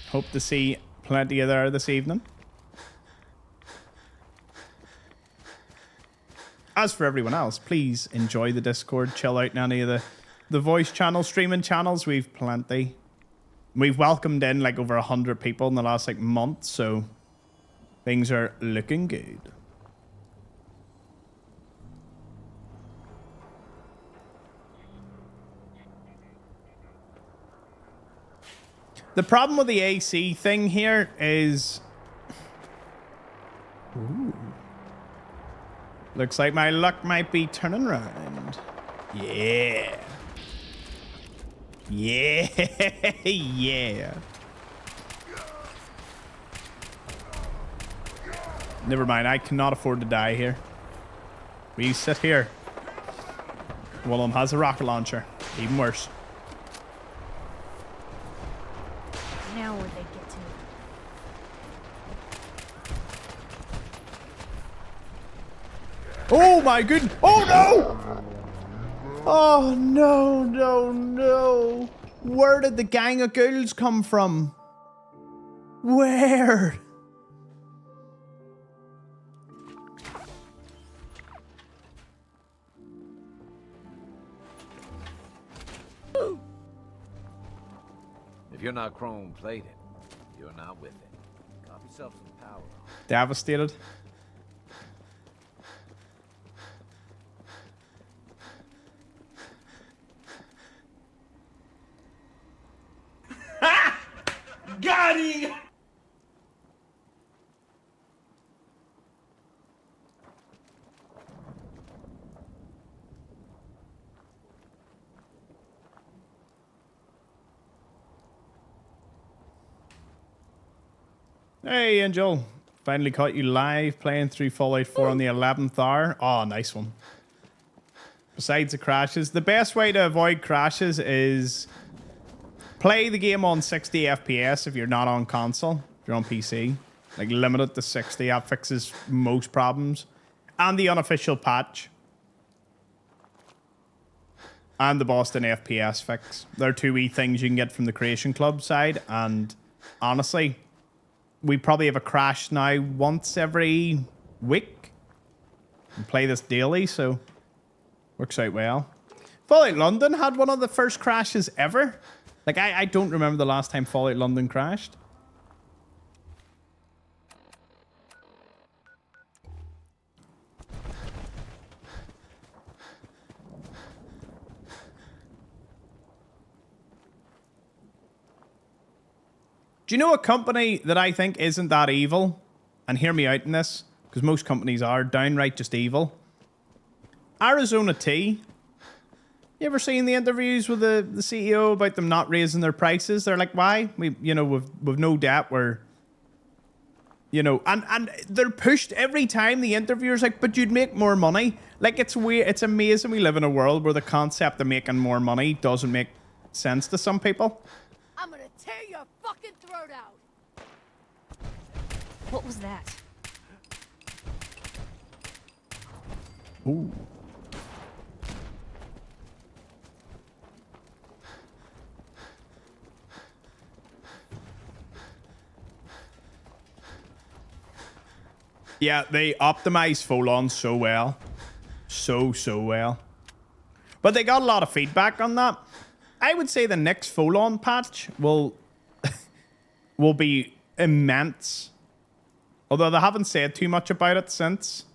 Hope to see plenty of there this evening. As for everyone else, please enjoy the Discord. Chill out in any of the voice channel, streaming channels. We've plenty. We've welcomed in like over 100 people in the last like month, so things are looking good. The problem with the AC thing here is... Ooh. Looks like my luck might be turning around. Yeah. Yeah. Yeah. Never mind, I cannot afford to die here. We sit here. One of them has a rocket launcher. Even worse.
Now where'd they get to?
Oh my goodness! Oh no! Oh no, no, no! Where did the gang of ghouls come from? Where?
If you're not chrome plated, you're not with it. Cop yourself some power.
Devastated.
Got him!
Hey, Angel. Finally caught you live playing through Fallout 4 on the 11th hour. Oh, nice one. Besides the crashes, the best way to avoid crashes is play the game on 60 FPS if you're not on console. If you're on PC. Like, limit it to 60. That fixes most problems. And the unofficial patch. And the Boston FPS fix. They're two wee things you can get from the Creation Club side. And honestly... we probably have a crash now once every week. And play this daily, so works out well. Fallout London had one of the first crashes ever. Like, I don't remember the last time Fallout London crashed. Do you know a company that I think isn't that evil? And hear me out in this, because most companies are downright just evil. Arizona Tea. You ever seen the interviews with the CEO about them not raising their prices? They're like, why? We've no debt. We're, and they're pushed every time. The interviewer's like, but you'd make more money. Like, it's weird. It's amazing we live in a world where the concept of making more money doesn't make sense to some people.
I'm gonna tear your fucking throat out.
What was that?
Ooh. Yeah, they optimize full-on so well. So well. But they got a lot of feedback on that. I would say the next full-on patch will be immense. Although they haven't said too much about it since.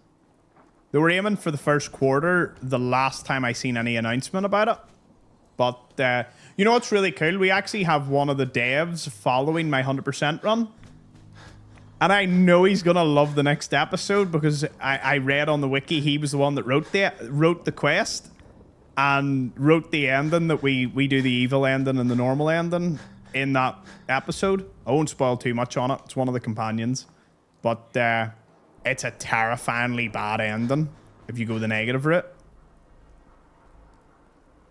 They were aiming for the first quarter the last time I seen any announcement about it. But, you know what's really cool? We actually have one of the devs following my 100% run. And I know he's going to love the next episode because I read on the wiki he was the one that wrote the quest. And wrote the ending that we do the evil ending and the normal ending in that episode. I won't spoil too much on it. It's one of the companions. But it's a terrifyingly bad ending if you go the negative route.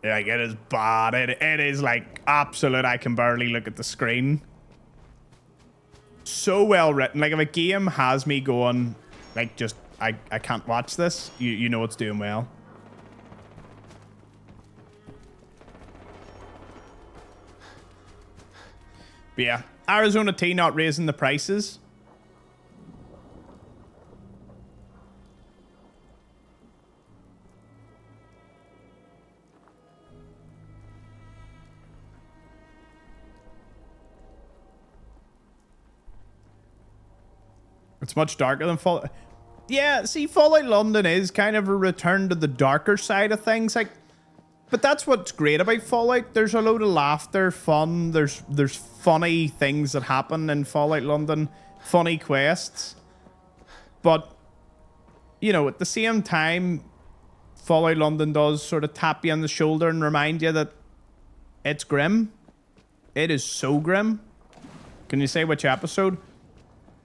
Like, it is bad. It is, like, absolute. I can barely look at the screen. So well written. Like, if a game has me going, like, just, I can't watch this, you know it's doing well. But yeah, Arizona Tea not raising the prices. It's much darker than Fallout. Yeah, see, Fallout London is kind of a return to the darker side of things. Like, but that's what's great about Fallout. There's a load of laughter, fun. There's funny things that happen in Fallout London. Funny quests. But, you know, at the same time, Fallout London does sort of tap you on the shoulder and remind you that it's grim. It is so grim. Can you say which episode?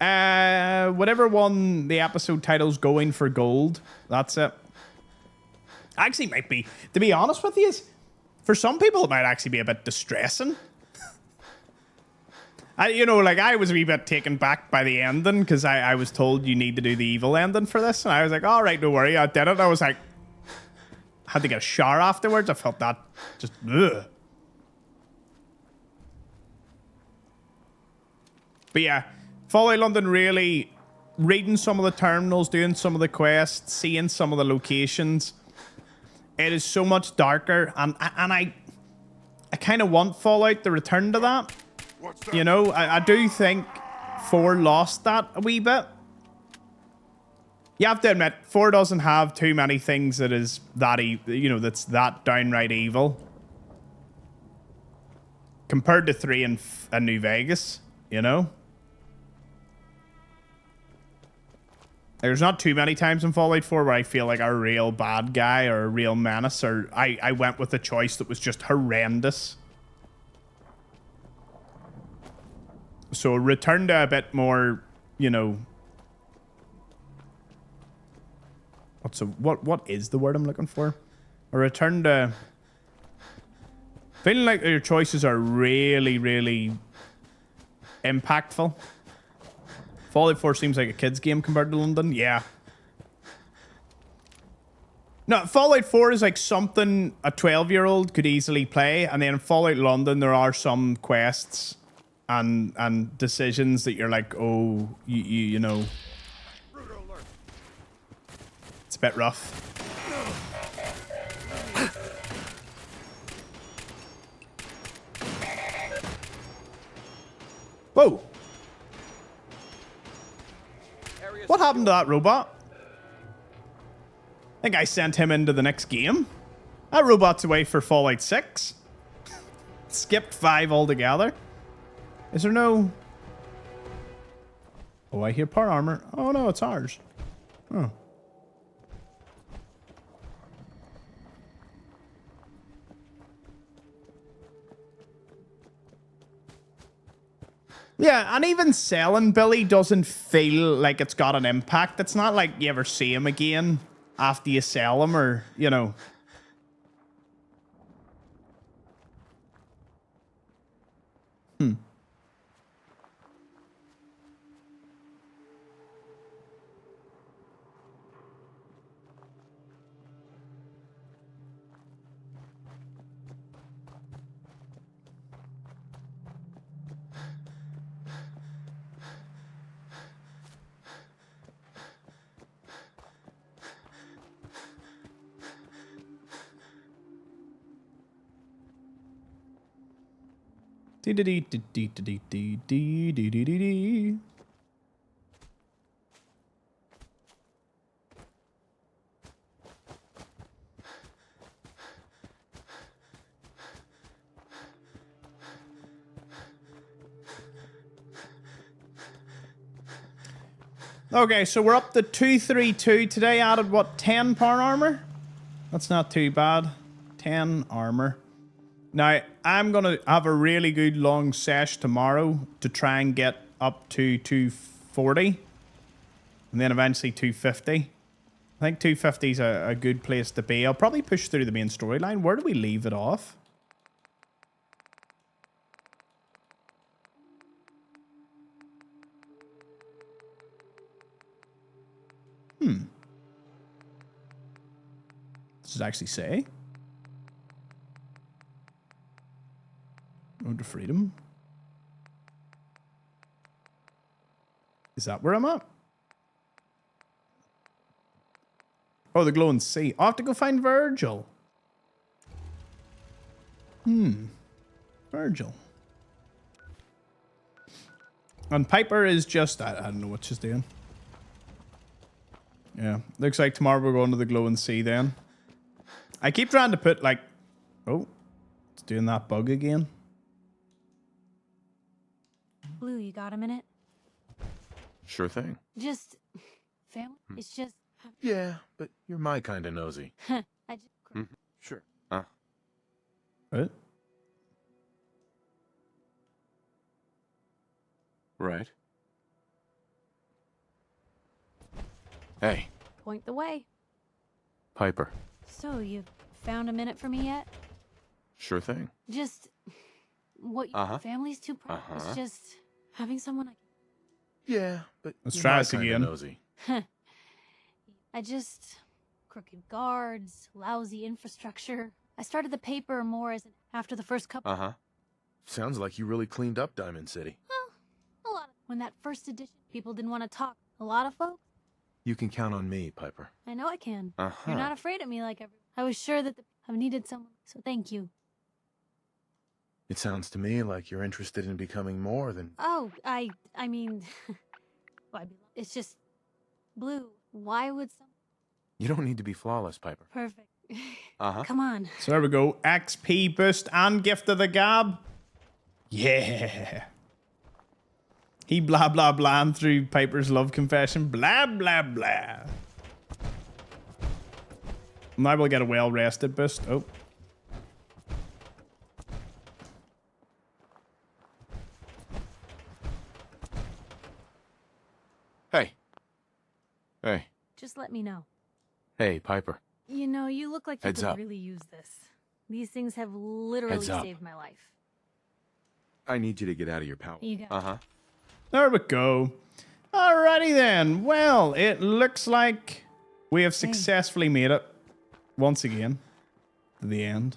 Whatever one the episode title's going for gold. That's it. Actually might be, to be honest with you, for some people it might actually be a bit distressing. You know, like, I was a wee bit taken back by the ending because I was told you need to do the evil ending for this, and I was like, all right, don't worry, I did it. I was like, had to get a shower afterwards. I felt that just ugh. But yeah, Fallout London really reading some of the terminals, doing some of the quests, seeing some of the locations. It is so much darker, and I kind of want Fallout to return to that. You know, I do think 4 lost that a wee bit. You have to admit, 4 doesn't have too many things that is that you know, that's that downright evil. Compared to 3 and New Vegas, you know. There's not too many times in Fallout 4 where I feel like a real bad guy or a real menace, or I went with a choice that was just horrendous. So return to a bit more, you know... What is the word I'm looking for? A return to... Feeling like your choices are really, really impactful. Fallout 4 seems like a kid's game compared to London. Yeah. No, Fallout 4 is like something a 12-year-old could easily play. And then in Fallout London, there are some quests and decisions that you're like, oh, you know. It's a bit rough. Whoa. What happened to that robot? I think I sent him into the next game. That robot's away for Fallout 6. Skipped 5 altogether. Is there no... Oh, I hear part armor. Oh, no, it's ours. Oh. Yeah, and even selling Billy doesn't feel like it's got an impact. It's not like you ever see him again after you sell him, or, you know. Okay, so we're up to 232 today. Added what, 10 power armor? That's not too bad. 10 armor. Now, I'm going to have a really good long sesh tomorrow to try and get up to 240. And then eventually 250. I think 250 is a good place to be. I'll probably push through the main storyline. Where do we leave it off? Does it actually say? Road to Freedom. Is that where I'm at? Oh, the glowing sea. I'll have to go find Virgil. Virgil. And Piper is just... I don't know what she's doing. Yeah. Looks like tomorrow we're going to the glowing sea then. I keep trying to put like... Oh. It's doing that bug again.
Blue, you got a minute?
Sure thing.
Just... family? It's just...
Yeah, but you're my kind of nosy.
I just...
Sure.
What?
Right. Hey,
Point the way.
Piper.
So, you found a minute for me yet?
Sure thing.
Just... what family's too proud. It's just... having someone I...
Yeah, but
let's
you're
try
my
this
kinda
again.
Nosy.
I just... crooked guards, lousy infrastructure. I started the paper more as after the first couple...
Sounds like you really cleaned up Diamond City.
A lot of... when that first edition, people didn't want to talk. A lot of folks...
You can count on me, Piper.
I know I can. You're not afraid of me like everyone. I was sure that I've needed someone, so thank you.
It sounds to me like you're interested in becoming more than...
Oh, I mean... it's just... Blue, why would some...
You don't need to be flawless, Piper.
Perfect. Come on.
So there we go. XP boost and gift of the gab. Yeah. He blah blah blah through Piper's love confession. Blah blah blah. Now we'll get a well rested boost. Oh.
Hey. Hey.
Just let me know.
Hey, Piper.
You know, you look like you
Heads
could
up.
really use this. These things have literally
Heads up.
saved my life.
I need you to get out of your power.
You got it.
There we go. Alrighty then. Well, it looks like we have successfully made it once again to the end.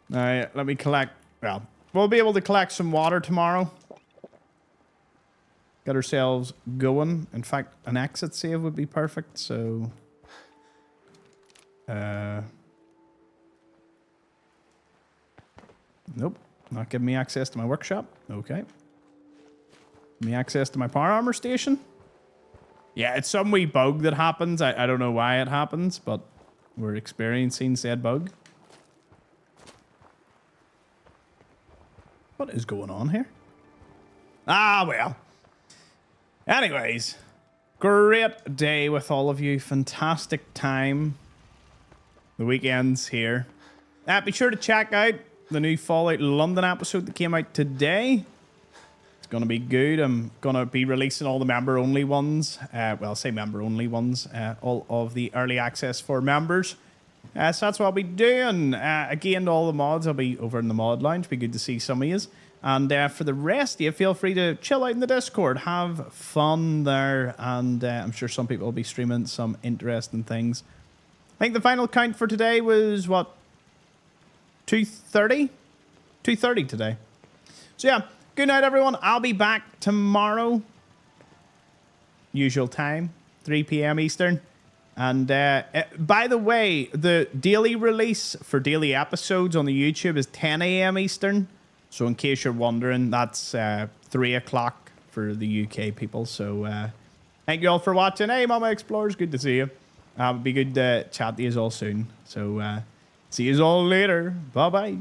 Now, let me collect. Well, we'll be able to collect some water tomorrow. Get ourselves going. In fact, an exit save would be perfect. So, nope, not giving me access to my workshop. Okay. Me access to my power armor station. Yeah, it's some wee bug that happens. I don't know why it happens, but we're experiencing said bug. What is going on here? Ah, well. Anyways, great day with all of you. Fantastic time. The weekend's here. Be sure to check out the new Fallout London episode that came out today. It's going to be good. I'm going to be releasing all the member-only ones. Well, I'll say member-only ones. All of the early access for members. So that's what I'll be doing. Again, all the mods, I'll be over in the mod lounge. Be good to see some of you. And for the rest of you, feel free to chill out in the Discord. Have fun there. And I'm sure some people will be streaming some interesting things. I think the final count for today was, what, 2:30? 2:30 today. So yeah, good night, everyone. I'll be back tomorrow. Usual time, 3 p.m. Eastern. And by the way, the daily release for daily episodes on the YouTube is 10 a.m. Eastern. So in case you're wondering, that's 3 o'clock for the UK people. So thank you all for watching. Hey, Mama Explorers, good to see you. Be good to chat to you all soon. So see you all later. Bye-bye.